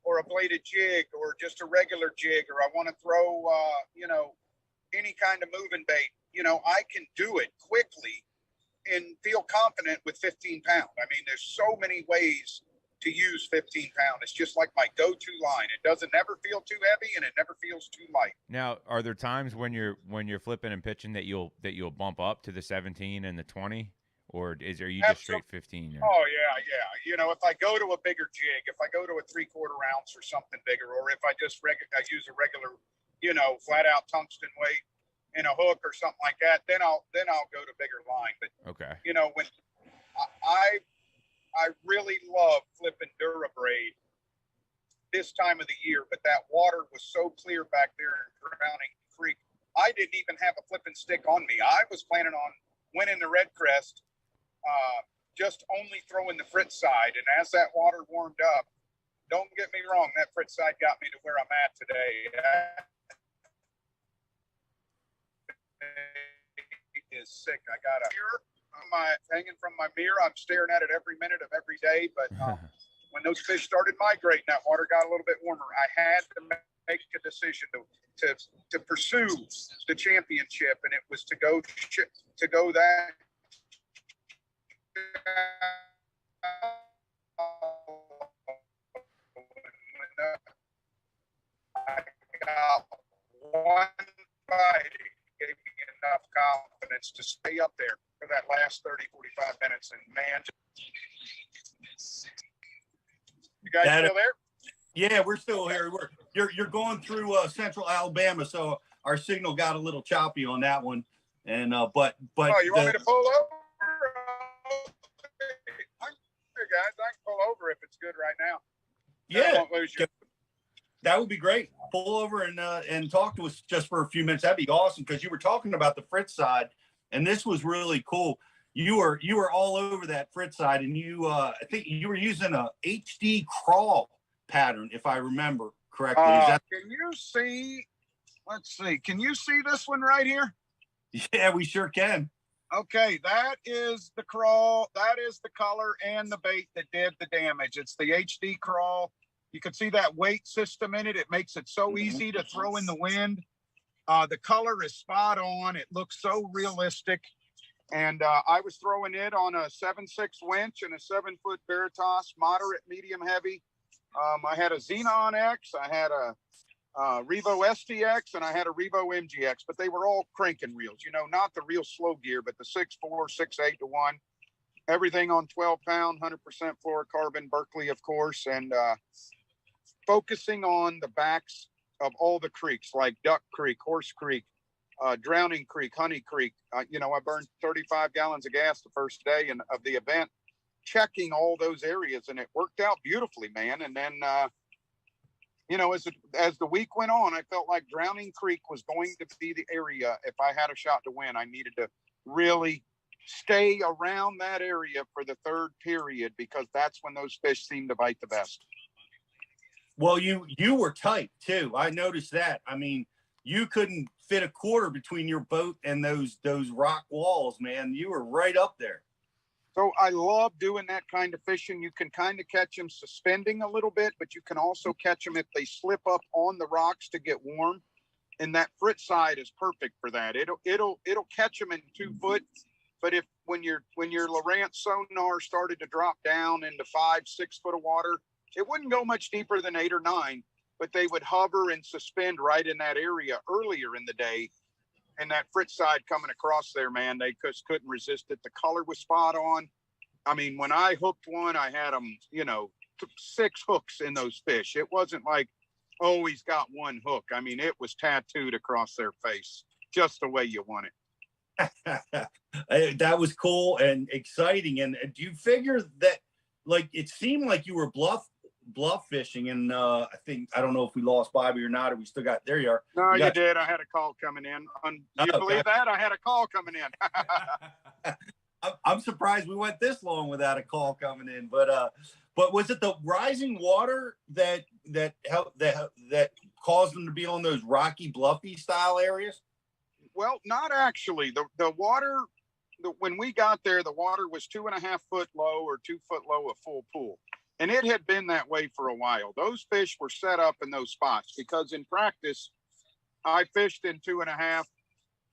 or a bladed jig or just a regular jig, or I want to throw any kind of moving bait, I can do it quickly and feel confident with 15 pound. I mean, there's so many ways to use 15 pound. It's just like my go-to line. It doesn't ever feel too heavy, and it never feels too light. Now, are there times when you're flipping and pitching that you'll bump up to the 17 and the 20, or are you just straight 15? Oh yeah. If I go to a bigger jig, if I go to a 3/4 ounce or something bigger, or if I just I use a regular flat out tungsten weight in a hook or something like that, then I'll go to bigger line. But okay, when I really love flipping Durabraid this time of the year, but that water was so clear back there in Drowning Creek, I didn't even have a flipping stick on me. I was planning on winning the Red Crest, just only throwing the Fritz side. And as that water warmed up, don't get me wrong, that Fritz side got me to where I'm at today. Is sick. I got a mirror hanging from my mirror. I'm staring at it every minute of every day. But when those fish started migrating, that water got a little bit warmer. I had to make a decision to pursue the championship, and it was to go that. I got one bite. Gave me enough confidence to stay up there for that last 30, 45 minutes. And man, you guys still there? Yeah, we're still here. You're going through central Alabama, so our signal got a little choppy on that one. And but you want me to pull over? Hey guys, I can pull over if it's good right now. Yeah, I won't lose you. That would be great. Pull over and talk to us just for a few minutes. That'd be awesome, because you were talking about the Fritz side, and this was really cool. You were all over that Fritz side, and I think you were using a HD crawl pattern, if I remember correctly. Can you see? Let's see. Can you see this one right here? Yeah, we sure can. Okay, that is the crawl. That is the color and the bait that did the damage. It's the HD crawl. You can see that weight system in it. It makes it so easy to throw in the wind. The color is spot on. It looks so realistic. And I was throwing it on a 7.6 winch and a 7-foot Veritas, moderate, medium, heavy. I had a Xenon X. I had a Revo STX, and I had a Revo MGX, but they were all cranking reels, not the real slow gear, but the 6.4, 6.8 to 1, everything on 12-pound, 100% fluorocarbon, Berkeley, of course, and focusing on the backs of all the creeks like Duck Creek, Horse Creek, Drowning Creek, Honey Creek. I burned 35 gallons of gas the first day of the event, checking all those areas, and it worked out beautifully, man. And then, as the week went on, I felt like Drowning Creek was going to be the area. If I had a shot to win, I needed to really stay around that area for the third period, because that's when those fish seem to bite the best. Well, you were tight too. I noticed that. I mean, you couldn't fit a quarter between your boat and those rock walls, man. You were right up there. So I love doing that kind of fishing. You can kind of catch them suspending a little bit, but you can also catch them if they slip up on the rocks to get warm. And that Fritz side is perfect for that. It'll catch them in 2 foot. But when your Lowrance sonar started to drop down into 5-6 foot of water, it wouldn't go much deeper than 8 or 9, but they would hover and suspend right in that area earlier in the day. And that Fritz side coming across there, man, they just couldn't resist it. The color was spot on. I mean, when I hooked one, I had them, 6 hooks in those fish. It wasn't like, oh, he's got 1 hook. I mean, it was tattooed across their face, just the way you want it. That was cool and exciting. And do you figure that, like, it seemed like you were bluff fishing, and I don't know if we lost Bobby or not, or we still got, there you are. No, you did. I had a call coming in. Do you believe that? I had a call coming in. I'm surprised we went this long without a call coming in, but was it the rising water that caused them to be on those rocky, bluffy style areas? Well, not actually. The water, when we got there, the water was 2.5 foot low or 2 foot low of full pool. And it had been that way for a while. Those fish were set up in those spots because in practice, I fished in 2.5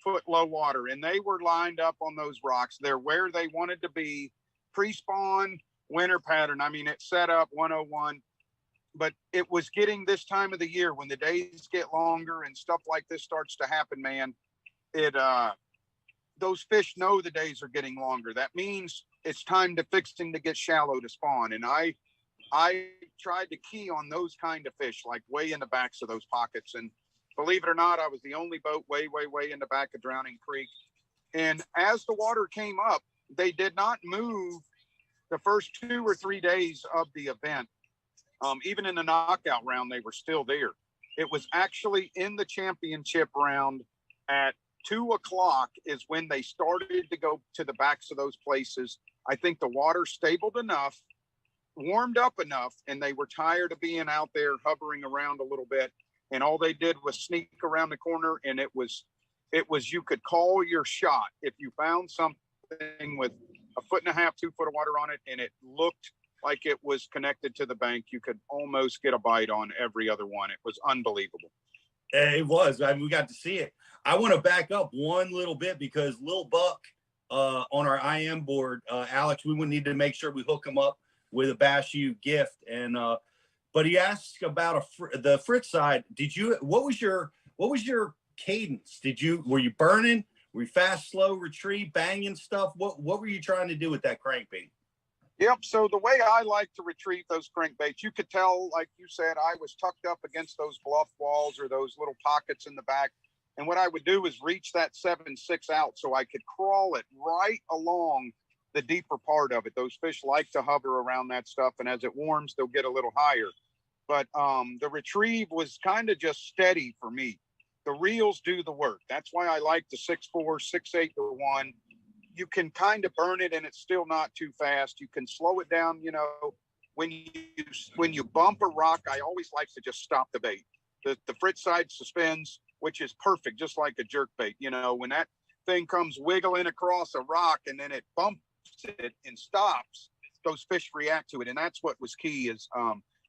foot low water, and they were lined up on those rocks. They're where they wanted to be, pre-spawn, winter pattern. I mean, it's set up 101, but it was getting this time of the year when the days get longer and stuff like this starts to happen, man. Those fish know the days are getting longer. That means it's time to fixing to get shallow to spawn. And I tried to key on those kind of fish, like way in the backs of those pockets. And believe it or not, I was the only boat way in the back of Drowning Creek. And as the water came up, they did not move the first 2 or 3 days of the event. Even in the knockout round, they were still there. It was actually in the championship round at 2 o'clock is when they started to go to the backs of those places. I think the water stabled enough, warmed up enough, and they were tired of being out there hovering around a little bit. And all they did was sneak around the corner, and it was you could call your shot if you found something with 1.5 foot, 2 foot of water on it, and it looked like it was connected to the bank. You could almost get a bite on every other one. It was unbelievable. It was. I mean, we got to see it. I want to back up one little bit because Lil Buck on our IM board, Alex, we would need to make sure we hook him up with a Bash U gift. And but he asked about the Fritz side. What was your cadence? Were you burning? Were you fast, slow, retrieve, banging stuff? What were you trying to do with that crankbait? Yep. So the way I like to retrieve those crankbaits, you could tell, like you said, I was tucked up against those bluff walls or those little pockets in the back. And what I would do is reach that 7.6 out so I could crawl it right along the deeper part of it. Those fish like to hover around that stuff. And as it warms, they'll get a little higher. But the retrieve was kind of just steady for me. The reels do the work. That's why I like the 6.4, 6.8 to 1. You can kind of burn it and it's still not too fast. You can slow it down. When you bump a rock, I always like to just stop the bait. The Fritz side suspends, which is perfect, just like a jerkbait. When that thing comes wiggling across a rock and then it bumps it and stops, those fish react to it. And that's what was key is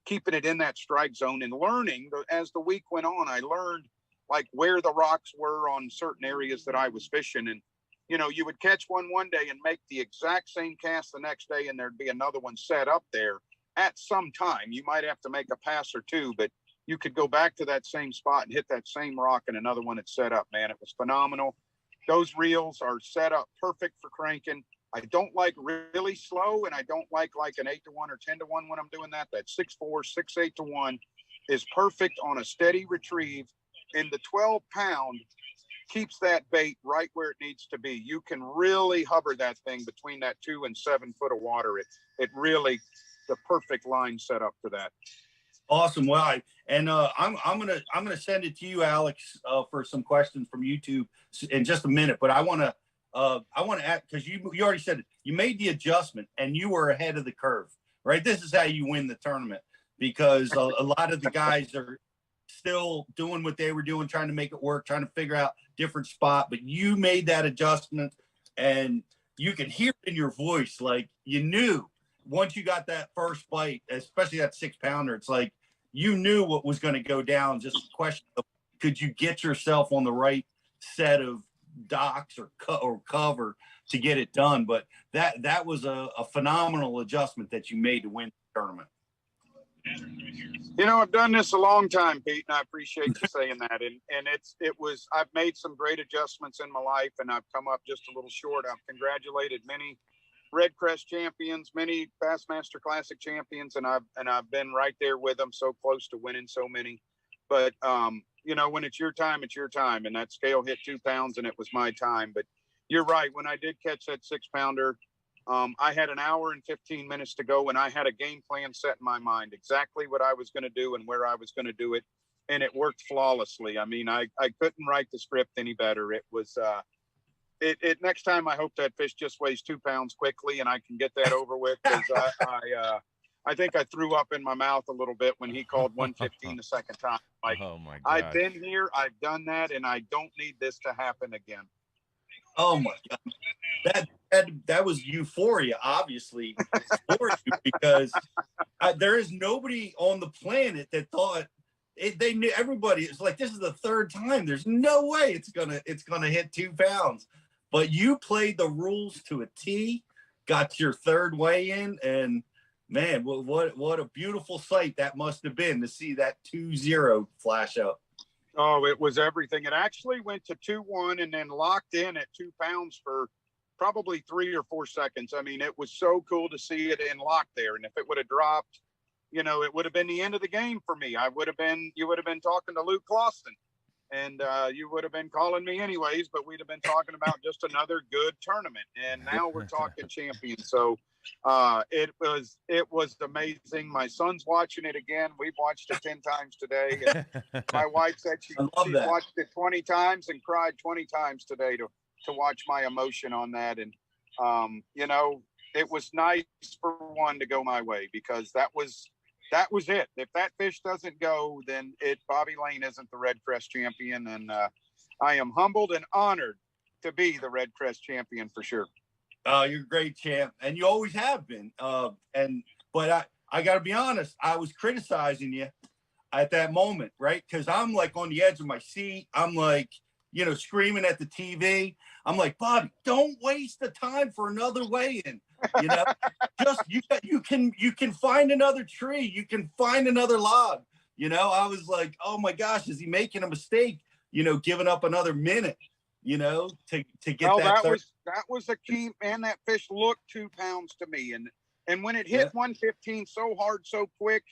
keeping it in that strike zone and learning. As the week went on, I learned like where the rocks were on certain areas that I was fishing. And you would catch one day and make the exact same cast the next day, and there'd be another one set up there at some time. You might have to make a pass or two, but you could go back to that same spot and hit that same rock and another one that's set up, man. It was phenomenal. Those reels are set up perfect for cranking. I don't like really slow, and I don't like an 8-1 or 10-1 when I'm doing that. That 6-4, 6-8 to 1 is perfect on a steady retrieve. And the 12-pound keeps that bait right where it needs to be. You can really hover that thing between that 2 and 7 foot of water. It really, the perfect line set up for that. Awesome. Well, I'm gonna send it to you, Alex, for some questions from YouTube in just a minute. But I want to add, because you already said it. You made the adjustment and you were ahead of the curve, right? This is how you win the tournament, because a lot of the guys are still doing what they were doing, trying to make it work, trying to figure out different spot. But you made that adjustment, and you could hear it in your voice, like you knew once you got that first bite, especially that 6-pounder. It's like you knew what was going to go down. Just a question of, could you get yourself on the right set of docks or cover to get it done? But that was a phenomenal adjustment that you made to win the tournament. You know, I've done this a long time, Pete, and I appreciate you saying that. And I've made some great adjustments in my life, and I've come up just a little short. I've congratulated many Red Crest champions, many Bassmaster Classic champions, and I've been right there with them, so close to winning so many. But you know, when it's your time, and that scale hit 2 pounds, and it was my time. But you're right. When I did catch that 6-pounder, I had an hour and 15 minutes to go, and I had a game plan set in my mind, exactly what I was going to do and where I was going to do it, and it worked flawlessly. I mean, I couldn't write the script any better. It was next time I hope that fish just weighs 2 pounds quickly and I can get that over with, because I think I threw up in my mouth a little bit when he called 115 the second time. Like, oh my God. I've been here, I've done that, and I don't need this to happen again. Oh my God. That was euphoria, obviously, for you, because there is nobody on the planet that thought they knew. Everybody, it's like, this is the third time. There's no way it's gonna hit 2 pounds. But you played the rules to a T, got your third weigh in, and man, what a beautiful sight that must have been to see that 2-0 flash up. Oh, it was everything. It actually went to 2-1 and then locked in at 2 pounds for probably 3 or 4 seconds. I mean, it was so cool to see it in lock there. And if it would have dropped, you know, it would have been the end of the game for me. You would have been talking to Luke Clauston, and you would have been calling me anyways, but we'd have been talking about just another good tournament. And now we're talking champions. So it was amazing. My son's watching it again. We've watched it 10 times today. And my wife said she watched it 20 times and cried 20 times today to watch my emotion on that. And you know, it was nice for one to go my way, because that was it. If that fish doesn't go, then Bobby Lane isn't the Red Crest champion. And I am humbled and honored to be the Red Crest champion for sure. You're a great champ, and you always have been. But I got to be honest, I was criticizing you at that moment, right? Because I'm like on the edge of my seat. I'm like, you know, screaming at the TV. I'm like, Bobby, don't waste the time for another weigh-in. You know, just you can find another tree. You can find another log. You know, I was like, oh my gosh, is he making a mistake? You know, giving up another minute. You know, to get that was the key, man. That fish looked 2 pounds to me, and when it hit 115 so hard, so quick,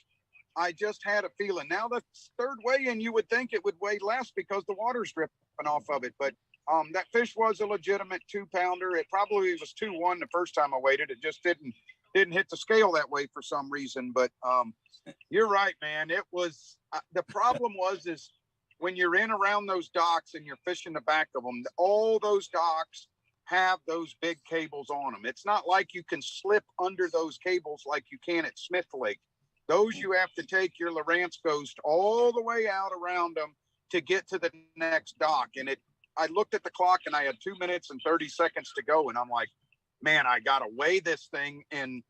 I just had a feeling. Now the third weigh-in, you would think it would weigh less because the water's dripping off of it, but that fish was a legitimate 2-pounder. It probably was 2-1 the first time I weighed it. It just didn't hit the scale that way for some reason. But you're right, man. It was the problem is when you're in around those docks and you're fishing the back of them, all those docks have those big cables on them. It's not like you can slip under those cables like you can at Smith Lake. Those you have to take your Lowrance Ghost all the way out around them to get to the next dock. And I looked at the clock and I had 2 minutes and 30 seconds to go. And I'm like, man, I got to weigh this thing. And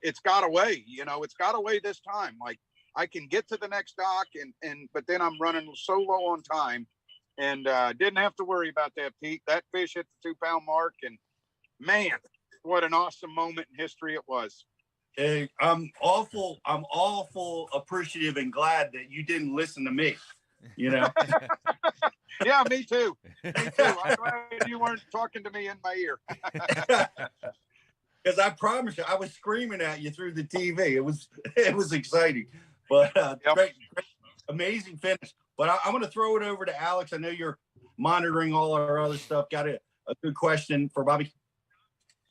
it's got to weigh, you know, it's got to weigh this time. Like, I can get to the next dock, but then I'm running so low on time, and didn't have to worry about that, Pete. That fish hit the 2 pound mark, and man, what an awesome moment in history it was. I'm awful appreciative and glad that you didn't listen to me. You know. Yeah, me too. Me too. I'm glad you weren't talking to me in my ear. Because I promise you, I was screaming at you through the TV. It was exciting, but great, amazing finish. But I'm going to throw it over to Alex. I know you're monitoring all our other stuff. Got a good question for Bobby?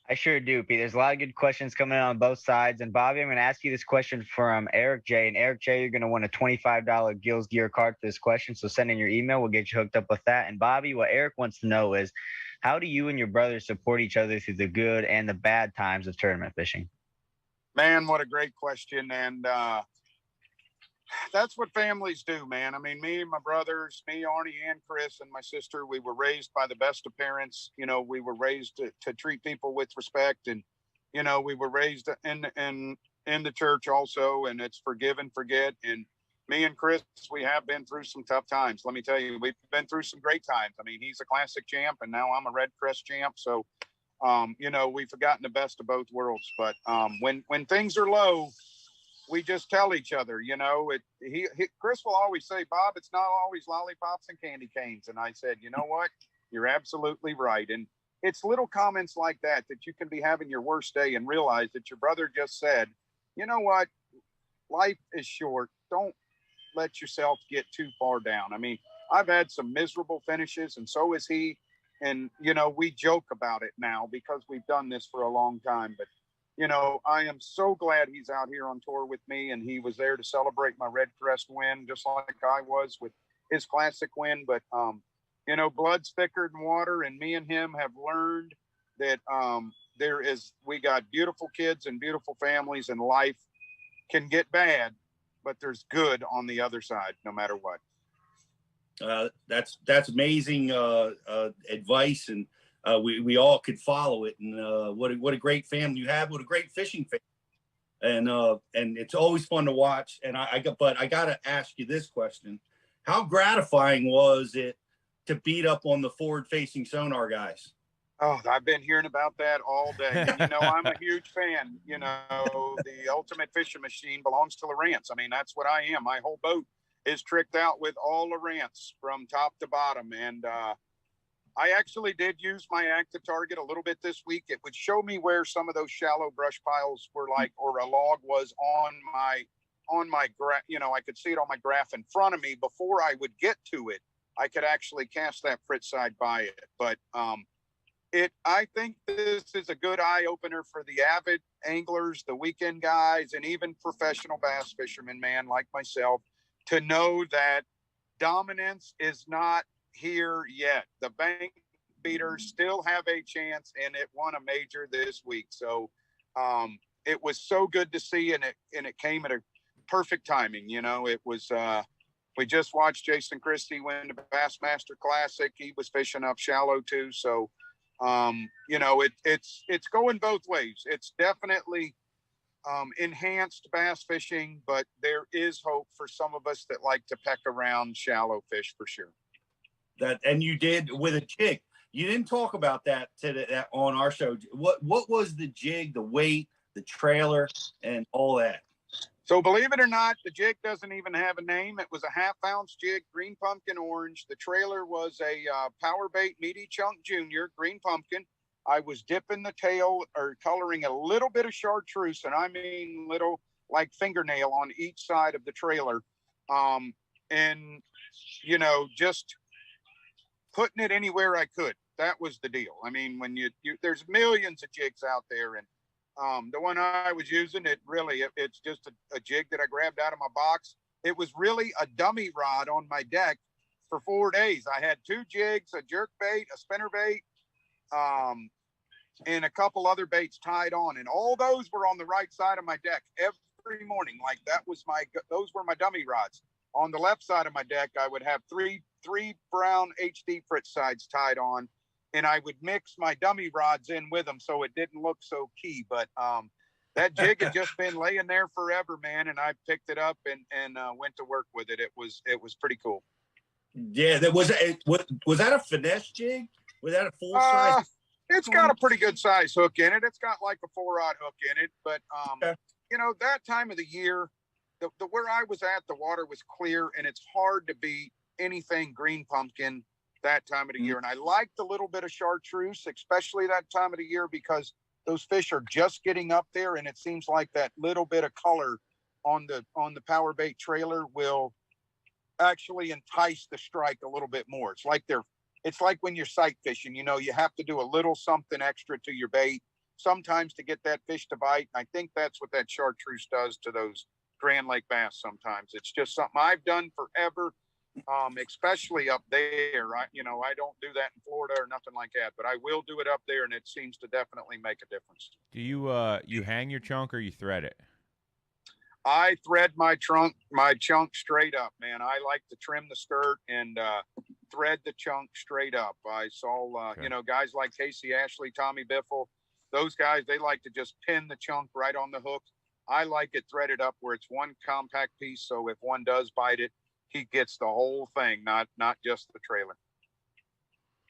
I sure do, Pete. There's a lot of good questions coming in on both sides. And Bobby, I'm going to ask you this question from Eric J. And Eric J., you're going to win a $25 Gills Gear card for this question. So send in your email. We'll get you hooked up with that. And Bobby, what Eric wants to know is, how do you and your brother support each other through the good and the bad times of tournament fishing? Man, what a great question. And that's what families do, man. I mean, me and my brothers, me, Arnie, and Chris, and my sister, we were raised by the best of parents. You know, we were raised to treat people with respect. And, you know, we were raised in the church also, and it's forgive and forget. And me and Chris, we have been through some tough times. Let me tell you, we've been through some great times. I mean, he's a classic champ, and now I'm a Red Crest champ. So, you know, we've forgotten the best of both worlds. But when things are low, we just tell each other, you know, Chris will always say, Bob, it's not always lollipops and candy canes. And I said, you know what? You're absolutely right. And it's little comments like that you can be having your worst day and realize that your brother just said, you know what? Life is short. Don't let yourself get too far down. I mean, I've had some miserable finishes, and so has he. And, you know, we joke about it now because we've done this for a long time. But, you know, I am so glad he's out here on tour with me, and he was there to celebrate my Red Crest win, just like I was with his classic win. But, you know, blood's thicker than water, and me and him have learned that we got beautiful kids and beautiful families, and life can get bad, but there's good on the other side, no matter what. That's amazing advice, and we all could follow it. And what a great family you have. What a great fishing family. And it's always fun to watch. And I got to ask you this question: how gratifying was it to beat up on the forward-facing sonar guys? Oh, I've been hearing about that all day. And, you know, I'm a huge fan. You know, the ultimate fishing machine belongs to Lowrance. I mean, that's what I am. My whole boat is tricked out with all Lowrance from top to bottom. And I actually did use my active target a little bit this week. It would show me where some of those shallow brush piles were like, or a log was on my graph. You know, I could see it on my graph in front of me. Before I would get to it, I could actually cast that frit side by it. But I think this is a good eye opener for the avid anglers, the weekend guys, and even professional bass fishermen, man, like myself, to know that dominance is not here yet. The bank beaters still have a chance, and it won a major this week. So it was so good to see, and it came at a perfect timing. You know, it was we just watched Jason Christie win the Bassmaster Classic. He was fishing up shallow too. So you know, it's going both ways. It's definitely enhanced bass fishing, but there is hope for some of us that like to peck around shallow fish for sure. And you did with a jig. You didn't talk about that on our show. What was the jig, the weight, the trailer, and all that? So believe it or not, the jig doesn't even have a name. It was a 1/2 ounce jig, green pumpkin orange. The trailer was a Power Bait Meaty Chunk Junior, green pumpkin. I was dipping the tail or coloring a little bit of chartreuse, and I mean little, like fingernail on each side of the trailer. And, you know, just putting it anywhere I could. That was the deal. I mean, when there's millions of jigs out there, and the one I was using, it's just a jig that I grabbed out of my box. It was really a dummy rod on my deck for 4 days. I had 2 jigs, a jerkbait, a spinnerbait, and a couple other baits tied on. And all those were on the right side of my deck every morning. Like those were my dummy rods. On the left side of my deck, I would have three brown HD frit sides tied on, and I would mix my dummy rods in with them so it didn't look so key. But that jig had just been laying there forever, man, and I picked it up and went to work with it. It was pretty cool. Yeah, was that a finesse jig? Was that a full size? It's got a pretty good size hook in it. It's got like a 4-aught hook in it, but you know, that time of the year, the where I was at, the water was clear, and it's hard to beat anything green pumpkin that time of the year. And I like the little bit of chartreuse, especially that time of the year, because those fish are just getting up there, and it seems like that little bit of color on the power bait trailer will actually entice the strike a little bit more. It's like when you're sight fishing, you know, you have to do a little something extra to your bait sometimes to get that fish to bite. And I think that's what that chartreuse does to those Grand Lake bass sometimes. It's just something I've done forever, especially up there. I don't do that in Florida or nothing like that, but I will do it up there, and it seems to definitely make a difference. Do you hang your chunk or you thread it? I thread my chunk straight up, man. I like to trim the skirt and thread the chunk straight up. I saw, guys like Casey Ashley, Tommy Biffle, those guys, they like to just pin the chunk right on the hook. I like it threaded up where it's one compact piece. So if one does bite it, he gets the whole thing, not just the trailer.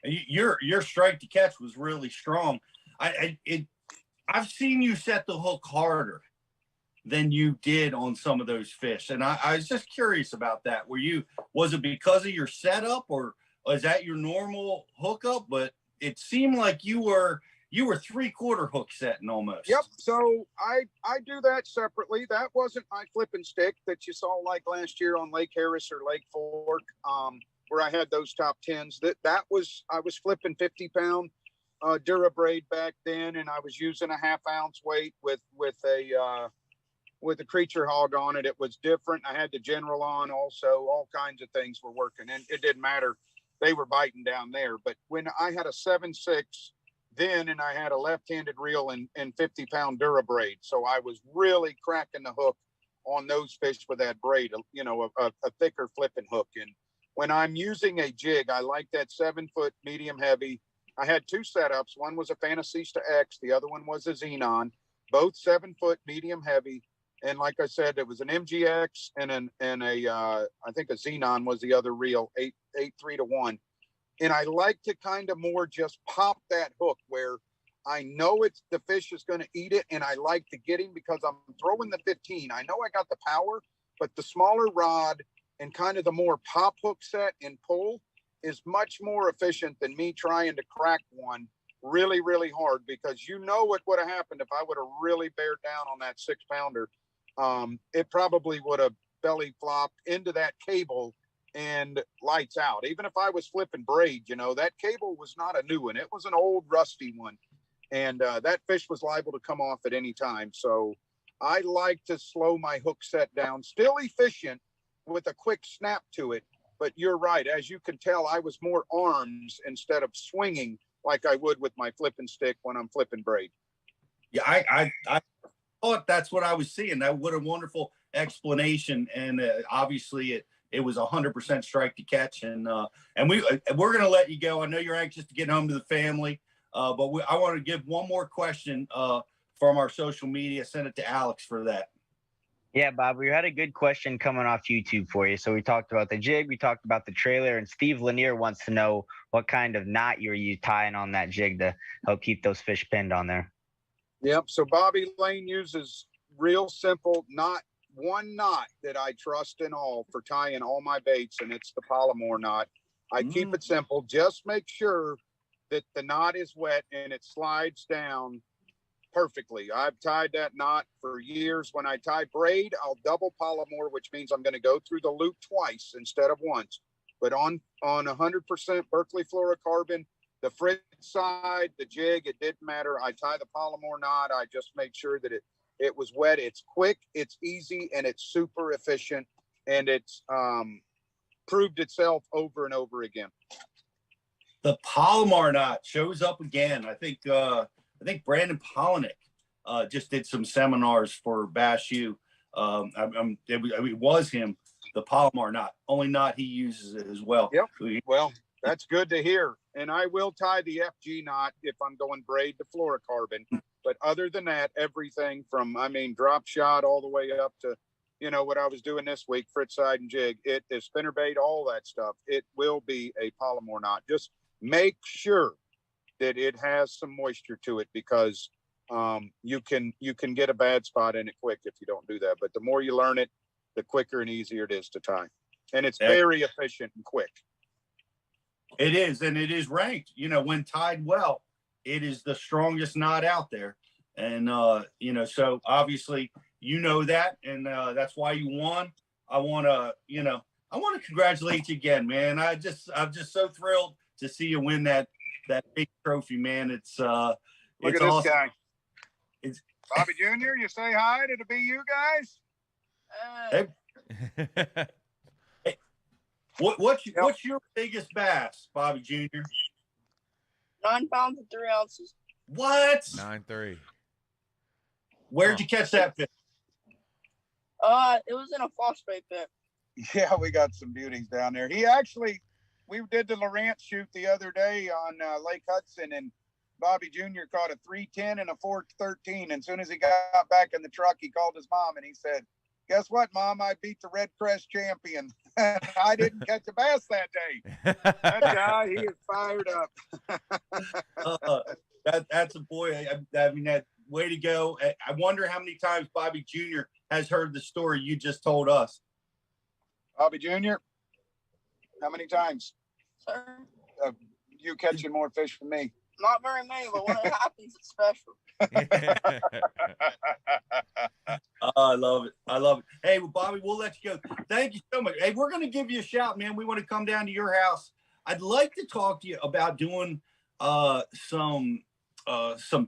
Your strike to catch was really strong. I've seen you set the hook harder than you did on some of those fish. And I was just curious about that. Was it because of your setup, or is that your normal hookup? But it seemed like you were 3/4 hook setting almost. Yep. So I do that separately. That wasn't my flipping stick that you saw like last year on Lake Harris or Lake Fork, where I had those top 10s. I was flipping 50-pound Durabraid back then, and I was using a 1/2 ounce weight with a creature hog on it. It was different. I had the General on also. All kinds of things were working, and it didn't matter. They were biting down there. But when I had a 7.6 then, and I had a left-handed reel and 50-pound Durabraid, so I was really cracking the hook on those fish with that braid, a thicker flipping hook. And when I'm using a jig, I like that 7-foot medium heavy. I had two setups. One was a Fantasista X. The other one was a Xenon, both 7-foot medium heavy. And like I said, it was an MGX and I think a Xenon was the other reel, 8.3-1. And I like to kind of more just pop that hook where I know the fish is going to eat it, and I like to get him because I'm throwing the 15. I know I got the power, but the smaller rod and kind of the more pop hook set and pull is much more efficient than me trying to crack one really, really hard, because you know what would have happened if I would have really bared down on that 6-pounder. It probably would have belly flopped into that cable and lights out. Even if I was flipping braid, that cable was not a new one. It was an old rusty one. And that fish was liable to come off at any time. So I like to slow my hook set down, still efficient with a quick snap to it. But you're right. As you can tell, I was more arms instead of swinging like I would with my flipping stick when I'm flipping braid. Yeah, I thought that's what I was seeing. What a wonderful explanation. And obviously it was 100% strike to catch. And we're going to let you go. I know you're anxious to get home to the family, but I want to give one more question from our social media. Send it to Alex for that. Yeah, Bob, we had a good question coming off YouTube for you. So we talked about the jig, we talked about the trailer, and Steve Lanier wants to know what kind of knot you tying on that jig to help keep those fish pinned on there. Yep. So Bobby Lane uses real simple one knot that I trust in all for tying all my baits, and it's the Palomar knot. I keep it simple. Just make sure that the knot is wet and it slides down perfectly. I've tied that knot for years. When I tie braid, I'll double Palomar, which means I'm going to go through the loop twice instead of once. But on 100% Berkeley fluorocarbon, the Fritz side, the jig, it didn't matter. I tie the Palomar knot. I just made sure that it was wet. It's quick, it's easy, and it's super efficient. And it's proved itself over and over again. The Palomar knot shows up again. I think Brandon Polinick just did some seminars for Bass U. It was him, the Palomar knot. Only knot he uses it as well. Yep. Well, that's good to hear. And I will tie the FG knot if I'm going braid to fluorocarbon. But other than that, everything from, drop shot all the way up to, what I was doing this week, Fritz side and jig, it is spinnerbait, all that stuff. It will be a Palomar knot. Just make sure that it has some moisture to it, because you can get a bad spot in it quick if you don't do that. But the more you learn it, the quicker and easier it is to tie. And it's very efficient and quick. It is, and it is ranked. You know, when tied well, it is the strongest knot out there. And, you know, so obviously you know that, and that's why you won. I want to congratulate you again, man. I'm just so thrilled to see you win that big trophy, man. It's Look it's at this awesome. guy. It's Bobby Jr., you say hi. Did it be you guys? Hey, what's your biggest bass, Bobby Jr.? 9 pounds and 3 ounces. What? 9.3. Where'd you catch that fish? It was in a phosphate pit. Yeah, we got some beauties down there. We did the Lawrence shoot the other day on Lake Hudson, and Bobby Jr. caught a 310 and a 413. And as soon as he got back in the truck, he called his mom and he said, "Guess what, Mom? I beat the Red Crest champion." I didn't catch a bass that day. That guy, he is fired up. That's a boy. I mean, that way to go. I wonder how many times Bobby Jr. has heard the story you just told us. Bobby Jr., how many times? Sir? You catching more fish than me. Not very many, but when it happens, it's special. I love it. I love it. Hey, well, Bobby, we'll let you go. Thank you so much. Hey, we're going to give you a shout, man. We want to come down to your house. I'd like to talk to you about doing some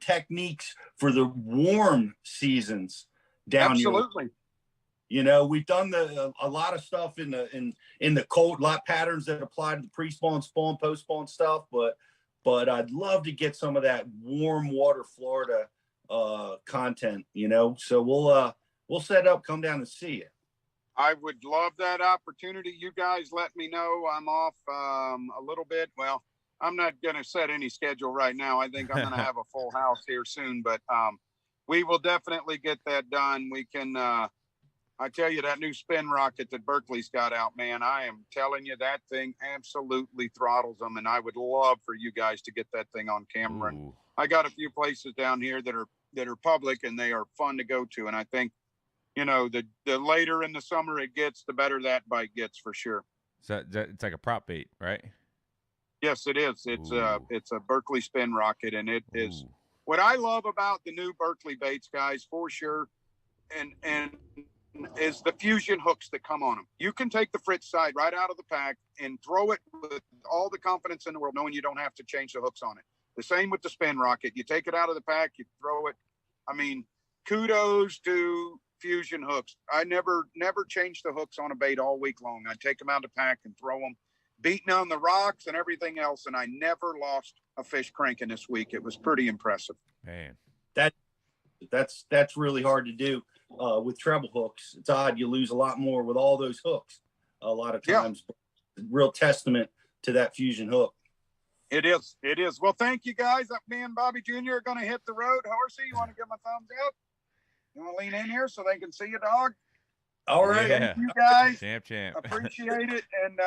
techniques for the warm seasons down here. Absolutely. You know, we've done a lot of stuff in the cold, lot patterns that apply to the pre-spawn, spawn, post-spawn stuff, but I'd love to get some of that warm water Florida content, you know. So we'll set up, come down and see you. I would love that opportunity. You guys let me know. I'm off a little bit. Well, I'm not going to set any schedule right now. I think I'm going to have a full house here soon, but we will definitely get that done. We can, I tell you, that new spin rocket that Berkeley's got out, man, I am telling you, that thing absolutely throttles them. And I would love for you guys to get that thing on camera. And I got a few places down here that are public, and they are fun to go to. And I think, you know, the later in the summer it gets, the better that bite gets for sure. So it's like a prop bait, right? Yes, it is. It's a Berkeley spin rocket, and it is what I love about the new Berkeley baits, guys, for sure. And is the fusion hooks that come on them. You can take the Fritz side right out of the pack and throw it with all the confidence in the world, knowing you don't have to change the hooks on it. The same with the spin rocket. You take it out of the pack, you throw it. I mean, kudos to fusion hooks. I never changed the hooks on a bait all week long. I'd take them out of the pack and throw them, beating on the rocks and everything else, and I never lost a fish cranking this week. It was pretty impressive. Man, that's really hard to do. With treble hooks, it's odd you lose a lot more with all those hooks a lot of times. Yeah. Real testament to that fusion hook. It is. Well, thank you guys. Me and Bobby Jr. are going to hit the road. Horsey, you want to give them a thumbs up? You want to lean in here so they can see you, dog? All right. Yeah. Thank you guys. Champ. Appreciate it. And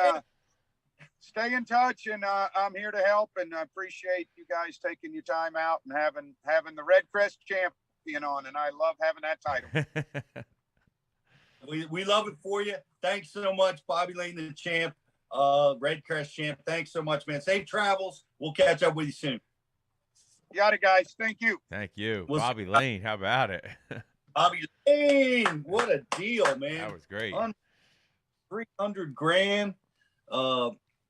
stay in touch, and I'm here to help, and I appreciate you guys taking your time out and having the Red Crest champion on, and I love having that title. we love it for you. Thanks so much, Bobby Lane, the champ, Red Crest champ. Thanks so much, man. Safe travels. We'll catch up with you soon. Got it, guys. Thank you. Thank you. Bobby Lane, how about it? Bobby Lane, what a deal, man. That was great. $300,000.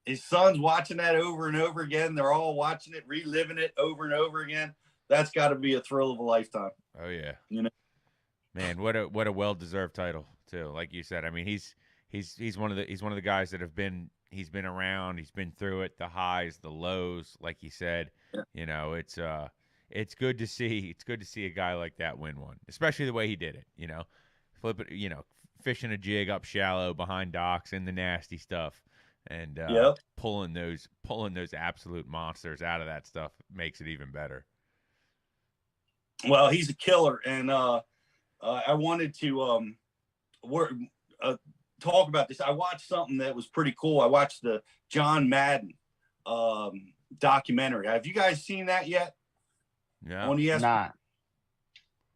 His son's watching that over and over again. They're all watching it, reliving it over and over again. That's got to be a thrill of a lifetime. Oh yeah, you know, man, what a well-deserved title too. Like you said, I mean, he's one of the guys that he's been around, he's been through it, the highs, the lows, like you said. Yeah. You know, it's good to see. It's good to see a guy like that win one, especially the way he did it. You know, flip it, you know, fishing a jig up shallow behind docks in the nasty stuff, and pulling those absolute monsters out of that stuff makes it even better. Well, he's a killer, and I wanted to talk about this. I watched something that was pretty cool. I watched the All-Madden documentary. Have you guys seen that yet? Yeah. On ESPN.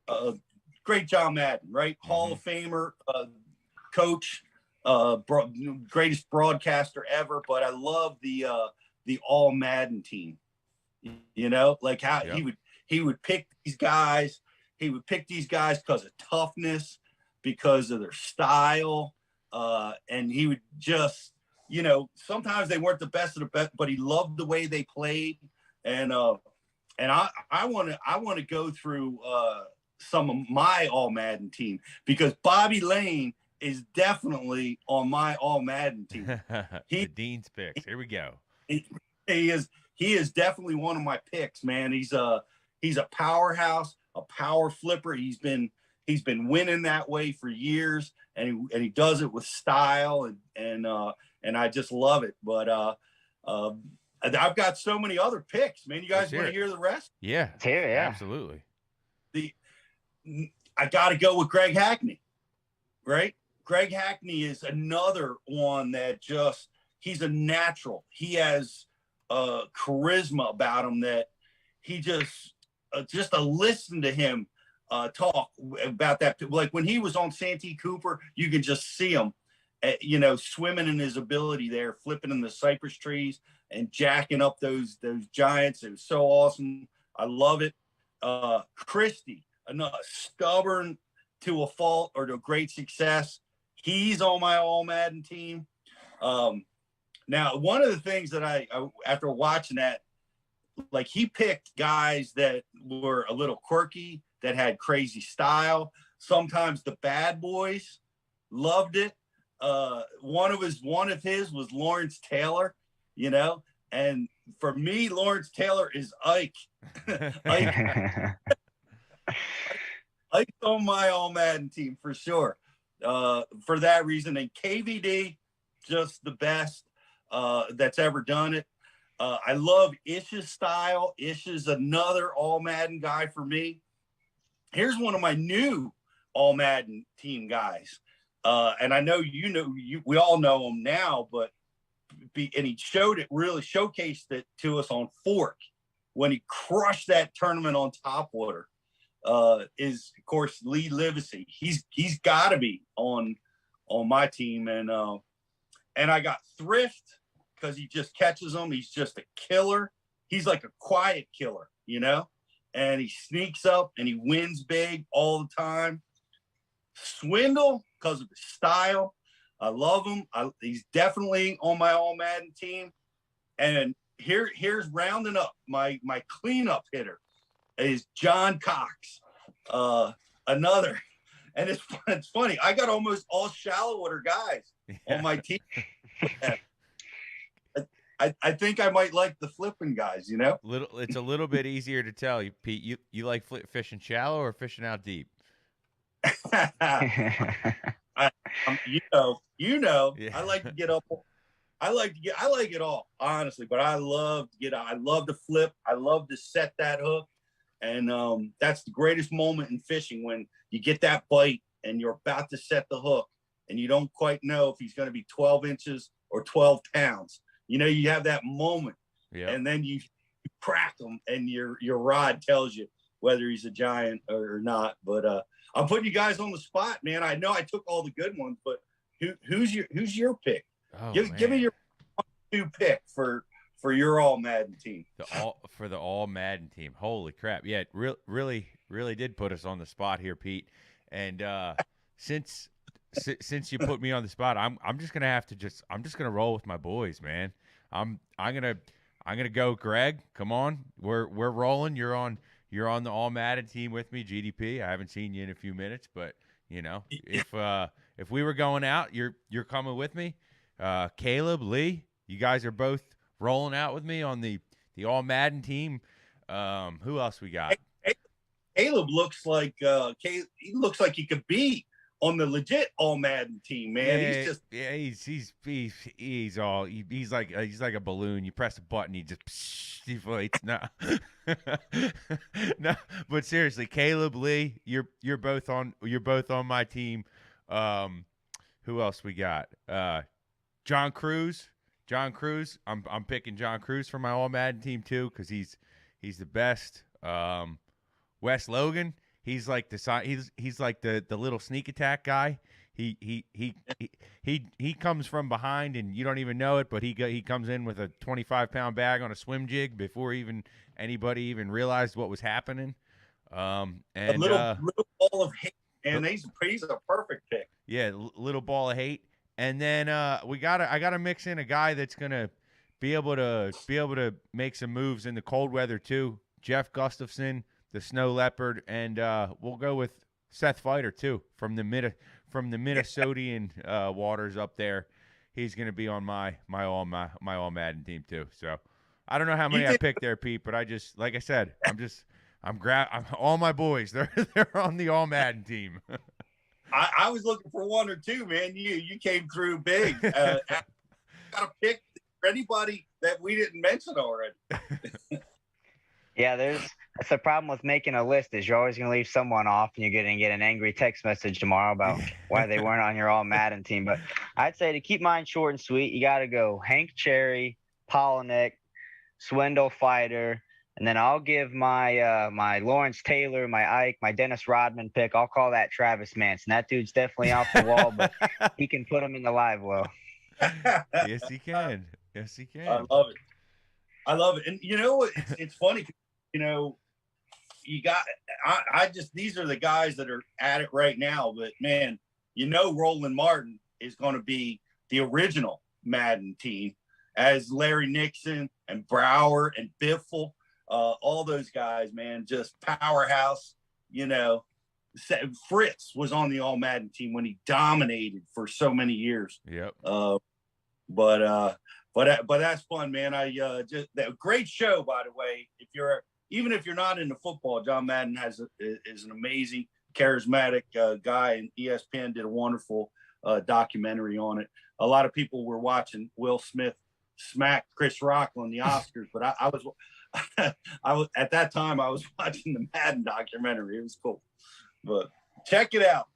Not. Great John Madden, right? Hall of Famer, coach, greatest broadcaster ever. But I love the All-Madden team. You know, like how he would pick these guys. He would pick these guys because of toughness, because of their style, and he would just, you know, sometimes they weren't the best of the best, but he loved the way they played. And I want to go through some of my All-Madden team, because Bobby Lane is definitely on my All-Madden team. The Dean's picks. Here we go. He is definitely one of my picks, man. He's a powerhouse, a power flipper. He's been winning that way for years, and he does it with style, and I just love it. But I've got so many other picks, man. You guys want to hear the rest? Yeah. Let's hear it, yeah. Absolutely. I got to go with Greg Hackney, right? Greg Hackney is another one that he's a natural. He has charisma about him that he just to listen to him talk about that. Like when he was on Santee Cooper, you could just see him, you know, swimming in his ability there, flipping in the cypress trees and jacking up those giants. It was so awesome. I love it. Christie, another stubborn to a fault or to great success. He's on my All-Madden team. Now, one of the things that I after watching that, like he picked guys that were a little quirky, that had crazy style. Sometimes the bad boys loved it. One of his was Lawrence Taylor, you know, and for me, Lawrence Taylor is Ike. Ike's on my All-Madden team for sure. For that reason, and KVD, just the best that's ever done it. I love Ish's style. Ish is another All-Madden guy for me. Here's one of my new All-Madden team guys. And I know we all know him now, and he really showcased it to us on Fork when he crushed that tournament on Topwater. Is of course Lee Livesey. He's got to be on my team, and I got Thrift because he just catches them. He's just a killer. He's like a quiet killer, you know, and he sneaks up and he wins big all the time. Swindle because of his style. I love him. He's definitely on my All-Madden team. And here's rounding up my cleanup hitter is John Cox. Another, and it's funny. I got almost all shallow water guys on my team. I think I might like the flipping guys, you know. It's a little bit easier to tell. Pete, you like fishing shallow or fishing out deep? You know. Yeah. I like to get up. I like it all, honestly. But I love to flip. I love to set that hook, and that's the greatest moment in fishing, when you get that bite and you're about to set the hook, and you don't quite know if he's going to be 12 inches or 12 pounds. You know, you have that moment, and then you crack him, and your rod tells you whether he's a giant or not. But I'm putting you guys on the spot, man. I know I took all the good ones, but who's your pick? Oh, give me your two pick for your All-Madden team. The All-Madden team. Holy crap! Yeah, it really did put us on the spot here, Pete. And since you put me on the spot, I'm just gonna roll with my boys, man. I'm gonna go, Greg. Come on, we're rolling. You're on the All-Madden team with me, GDP. I haven't seen you in a few minutes, but you know, if we were going out, you're coming with me. Caleb, Lee, you guys are both rolling out with me on the All-Madden team. Who else we got? Caleb looks like he could be on the legit All-Madden team, man. He's like a balloon. You press a button, he just deflates. No, no. But seriously, Caleb, Lee, you're both on my team. Who else we got? John Cruz. John Cruz. I'm picking John Cruz for my All-Madden team too because he's the best. Wes Logan. He's like he's like the little sneak attack guy. He comes from behind and you don't even know it, but he comes in with a 25-pound bag on a swim jig before anybody even realized what was happening. And a little ball of hate, and he's a perfect pick. Yeah, little ball of hate. And then I gotta mix in a guy that's gonna be able to make some moves in the cold weather too. Jeff Gustafson, the Snow Leopard, and we'll go with Seth Fighter too from the Minnesotan waters up there. He's gonna be on my All-Madden team too. So I don't know how many I picked there, Pete, but I just like I said, I'm all my boys. They're on the All-Madden team. I was looking for one or two, man. You came through big. Got to pick for anybody that we didn't mention already. Yeah, that's the problem with making a list is you're always going to leave someone off, and you're going to get an angry text message tomorrow about why they weren't on your All-Madden team. But I'd say to keep mine short and sweet, you got to go Hank Cherry, Polinick, Swindle Fighter, and then I'll give my my Lawrence Taylor, my Ike, my Dennis Rodman pick. I'll call that Travis Manson. That dude's definitely off the wall, but he can put him in the live well. Yes, he can. Yes, he can. I love it. And you know what? It's funny. You know, these are the guys that are at it right now. But man, you know, Roland Martin is going to be the original Madden team, as Larry Nixon and Brower and Biffle. All those guys, man, just powerhouse. You know, Fritz was on the All-Madden team when he dominated for so many years. Yep. But that's fun, man. Great show, by the way. Even if you're not into football, John Madden is an amazing, charismatic guy, and ESPN did a wonderful documentary on it. A lot of people were watching Will Smith smack Chris Rock on the Oscars, but I was at that time I was watching the Madden documentary. It was cool. But check it out.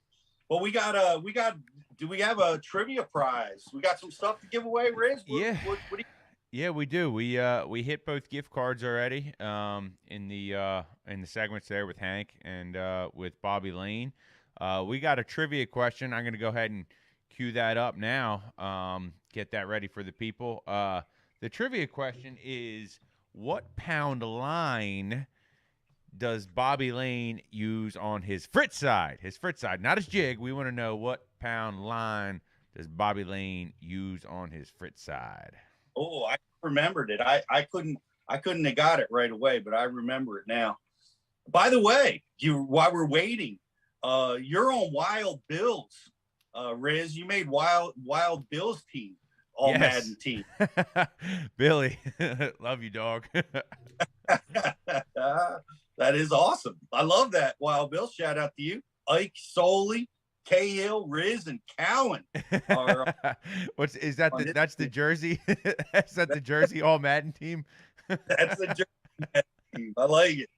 Well, do we have a trivia prize? We got some stuff to give away, Riz? Yeah, we do. We hit both gift cards already in the segments there with Hank and with Bobby Lane. We got a trivia question. I'm going to go ahead and cue that up now. Get that ready for the people. The trivia question is, what pound line does Bobby Lane use on his Fritz side? His Fritz side, not his jig. We want to know what pound line does Bobby Lane use on his Fritz side. Oh, I remembered it. I couldn't have got it right away, but I remember it now. By the way, while we're waiting, you're on Wild Bills, Riz. You made Wild Bills team, All-Madden team. Billy, love you, dog. That is awesome. I love that. Wild Bills. Shout out to you, Ike, Soley, Cahill, Riz, and Cowan. That's the Jersey? Is that the Jersey All-Madden team? That's the Jersey team. I like it.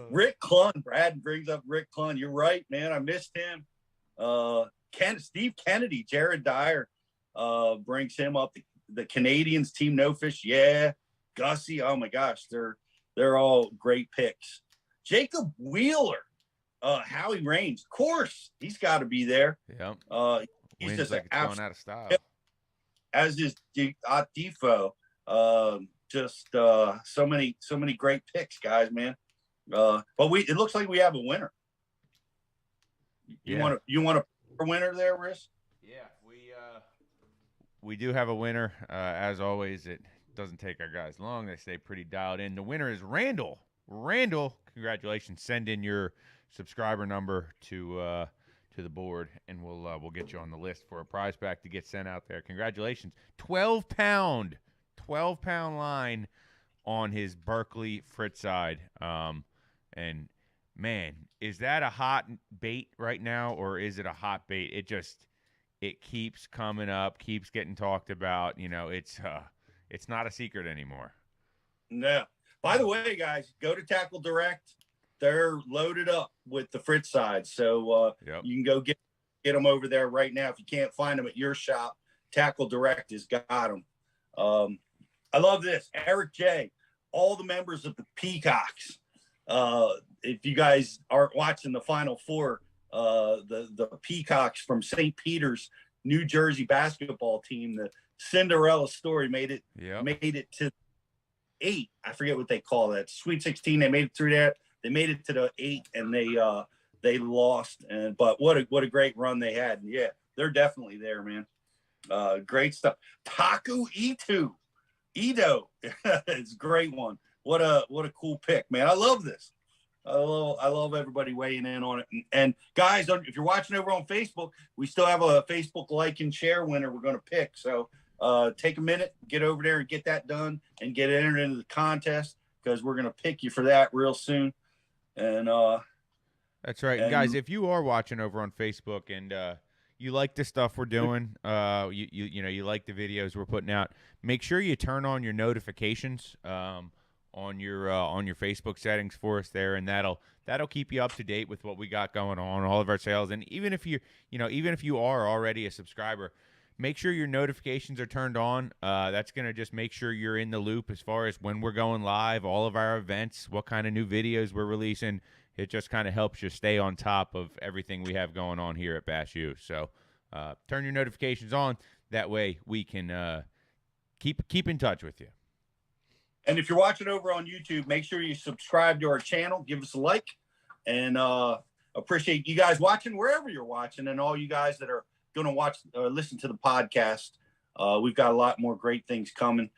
Rick Clunn. Brad brings up Rick Clunn. You're right, man. I missed him. Steve Kennedy, Jared Dyer brings him up. The Canadians team, No Fish. Yeah. Gussie. Oh my gosh. They're all great picks. Jacob Wheeler. Howie Raines, of course, he's got to be there. Yep. He's Wins just like it's going out of style. As is Defo. Just so many great picks, guys, man. But it looks like we have a winner. You want a winner there, Riz? Yeah, we do have a winner. As always, it doesn't take our guys long. They stay pretty dialed in. The winner is Randall. Randall, congratulations. Send in your subscriber number to the board, and we'll get you on the list for a prize pack to get sent out there. Congratulations. 12-pound line on his Berkeley Fritz side. And man, is that a hot bait right now, or is it a hot bait? It keeps coming up, keeps getting talked about. You know, it's not a secret anymore. No. By the way, guys, go to TackleDirect. They're loaded up with the Fritz side, so you can go get them over there right now. If you can't find them at your shop, TackleDirect has got them. I love this. Eric J., all the members of the Peacocks. If you guys aren't watching the Final Four, the Peacocks from St. Peter's, New Jersey basketball team, the Cinderella story made it to 8. I forget what they call that. Sweet 16. They made it through that. They made it to the 8, and they lost. But what a great run they had. And yeah, they're definitely there, man. Great stuff. Taku Ito. It's a great one. What a cool pick, man. I love this. I love everybody weighing in on it. And guys, if you're watching over on Facebook, we still have a Facebook like and share winner we're going to pick. So take a minute, get over there and get that done and get entered into the contest, because we're going to pick you for that real soon. And that's right. And guys, if you are watching over on Facebook and you like the stuff we're doing, you like the videos we're putting out, make sure you turn on your notifications on your Facebook settings for us there, and that'll keep you up to date with what we got going on, all of our sales. And even if you are already a subscriber, make sure your notifications are turned on. That's gonna just make sure you're in the loop as far as when we're going live, all of our events, what kind of new videos we're releasing. It just kind of helps you stay on top of everything we have going on here at Bash U. So turn your notifications on. That way we can keep in touch with you. And if you're watching over on YouTube, make sure you subscribe to our channel, give us a like, and appreciate you guys watching wherever you're watching, and all you guys that are going to watch or listen to the podcast. We've got a lot more great things coming.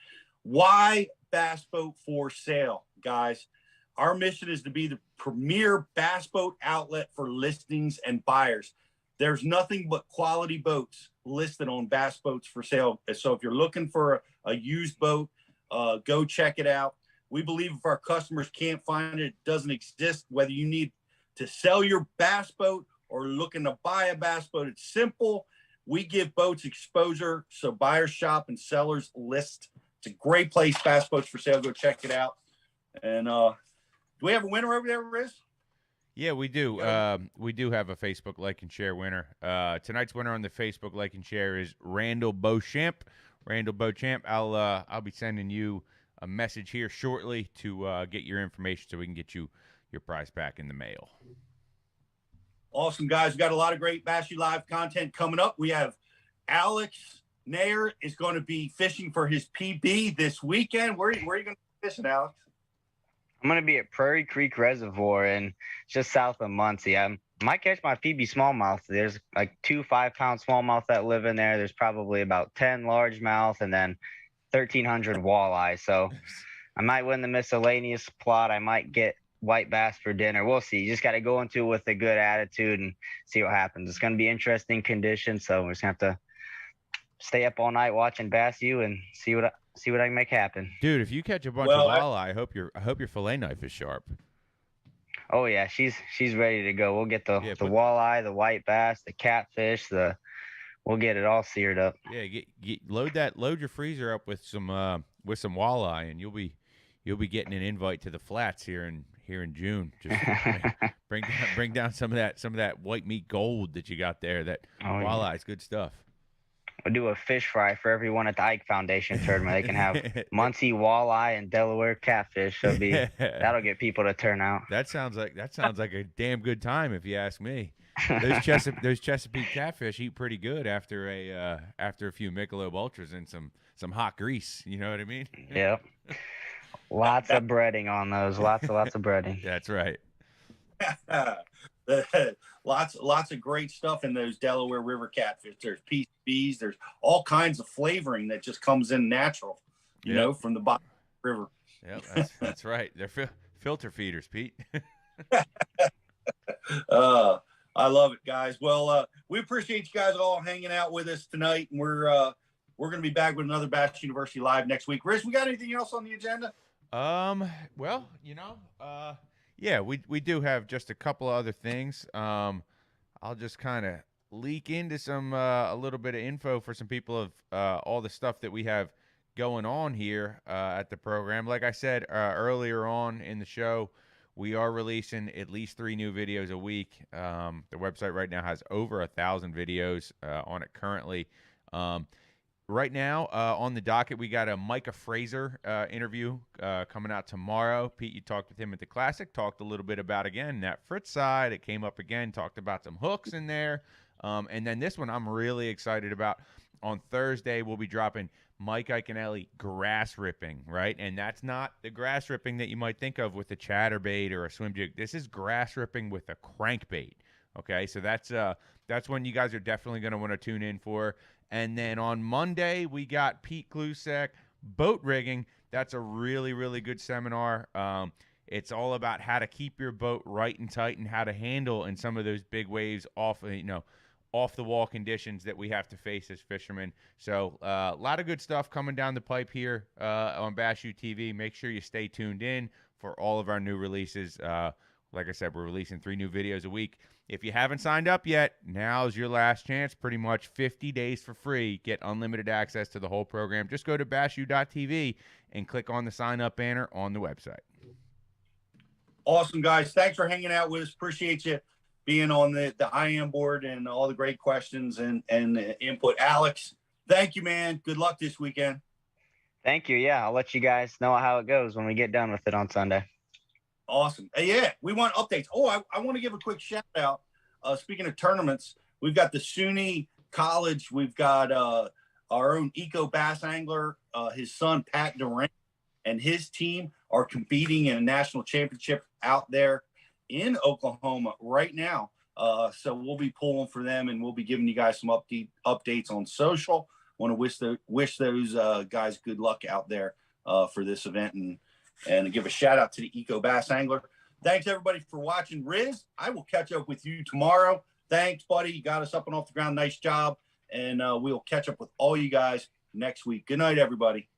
Why Bass Boat for Sale, guys? Our mission is to be the premier bass boat outlet for listings and buyers. There's nothing but quality boats listed on Bass Boats for Sale. So if you're looking for a used boat, go check it out. We believe if our customers can't find it, it doesn't exist. Whether you need to sell your bass boat or looking to buy a bass boat, it's simple. We give boats exposure so buyers shop and sellers list. It's a great place, Bass Boats for Sale. Go check it out. And do we have a winner over there, Riz? Yeah, we do. We do have a Facebook like and share winner. Tonight's winner on the Facebook like and share is Randall Beauchamp. Randall Beauchamp, I'll be sending you a message here shortly to get your information so we can get you your prize back in the mail. Awesome, guys. We've got a lot of great Bash U Live content coming up. We have Alex Nair is going to be fishing for his PB this weekend. Where are you going to be fishing, Alex? I'm going to be at Prairie Creek Reservoir and just south of Muncie. I might catch my PB smallmouth. There's like 2 5-pound smallmouth that live in there. There's probably about 10 largemouth and then 1,300 walleye. So I might win the miscellaneous plot. I might get white bass for dinner. We'll see. You just got to go into it with a good attitude and see what happens. It's going to be interesting conditions. So we're just going to have to stay up all night watching Bass U and see what I can make happen. Dude, if you catch a bunch of walleye, I hope your fillet knife is sharp. Oh yeah, she's ready to go. We'll get the walleye, the white bass, the catfish, we'll get it all seared up. Yeah, load your freezer up with some walleye, and you'll be getting an invite to the flats here in June. Just bring down some of that white meat gold that you got there. That walleye is good stuff. We'll do a fish fry for everyone at the Ike Foundation tournament. They can have Muncie walleye and Delaware catfish. That'll get people to turn out. That sounds like a damn good time, if you ask me. Those Chesapeake catfish eat pretty good after a few Michelob Ultras and some hot grease. You know what I mean? Yep. Lots of breading on those. Lots of breading. That's right. Lots of great stuff in those Delaware River catfish. There's PCBs. There's all kinds of flavoring that just comes in natural, you know, from the bottom of the river. Yeah, that's right. They're filter feeders, Pete. I love it, guys. Well, we appreciate you guys all hanging out with us tonight, and we're going to be back with another Bash University Live next week. Riz, we got anything else on the agenda? Well, yeah, we do have just a couple of other things. I'll just kind of leak into some a little bit of info for some people of all the stuff that we have going on here at the program. Like I said earlier on in the show, we are releasing at least 3 new videos a week. The website right now has over 1,000 videos on it currently. right now on the docket, we got a Micah Fraser interview coming out tomorrow. Pete, you talked with him at the Classic, talked a little bit about, again, that Fritz side. It came up again, talked about some hooks in there. And then this one I'm really excited about. On Thursday, we'll be dropping Mike Iaconelli grass ripping, right? And that's not the grass ripping that you might think of with a chatterbait or a swim jig. This is grass ripping with a crankbait, okay? So that's when you guys are definitely going to want to tune in for. And then on Monday, we got Pete Klusek, boat rigging. That's a really, really good seminar. It's all about how to keep your boat right and tight and how to handle in some of those big waves off the wall conditions that we have to face as fishermen. So a lot of good stuff coming down the pipe here on Bass U TV. Make sure you stay tuned in for all of our new releases. Like I said, we're releasing 3 new videos a week. If you haven't signed up yet, now's your last chance. Pretty much 50 days for free. Get unlimited access to the whole program. Just go to bassu.tv and click on the sign up banner on the website. Awesome, guys. Thanks for hanging out with us. Appreciate you being on the IM board and all the great questions and input. Alex, thank you, man. Good luck this weekend. Thank you. Yeah, I'll let you guys know how it goes when we get done with it on Sunday. Awesome. Yeah, we want updates. Oh, I want to give a quick shout out. Speaking of tournaments, we've got the SUNY College. We've got our own Eco Bass Angler. His son, Pat Durant, and his team are competing in a national championship out there in Oklahoma right now. So we'll be pulling for them, and we'll be giving you guys some updates on social. Want to wish those guys good luck out there for this event, and give a shout out to the Eco Bass Angler. Thanks everybody for watching. Riz, I will catch up with you tomorrow. Thanks, buddy. You got us up and off the ground. Nice job. And we'll catch up with all you guys next week. Good night, everybody.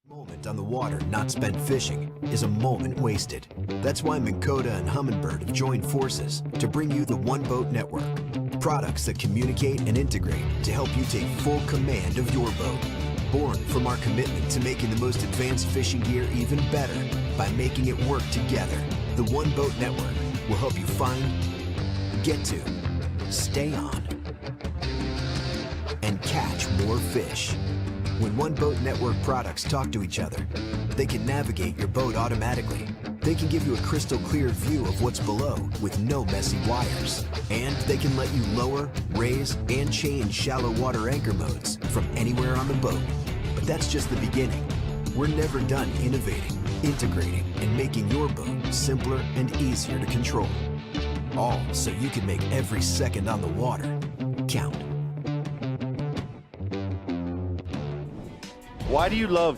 Moment on the water not spent fishing is a moment wasted. That's why Minn Kota and Humminbird have joined forces to bring you the One Boat Network. Products that communicate and integrate to help you take full command of your boat. Born from our commitment to making the most advanced fishing gear even better by making it work together, the One Boat Network will help you find, get to, stay on, and catch more fish. When One Boat Network products talk to each other, they can navigate your boat automatically. They can give you a crystal clear view of what's below with no messy wires. And they can let you lower, raise, and change shallow water anchor modes from anywhere on the boat. But that's just the beginning. We're never done innovating, integrating, and making your boat simpler and easier to control. All so you can make every second on the water count. Why do you love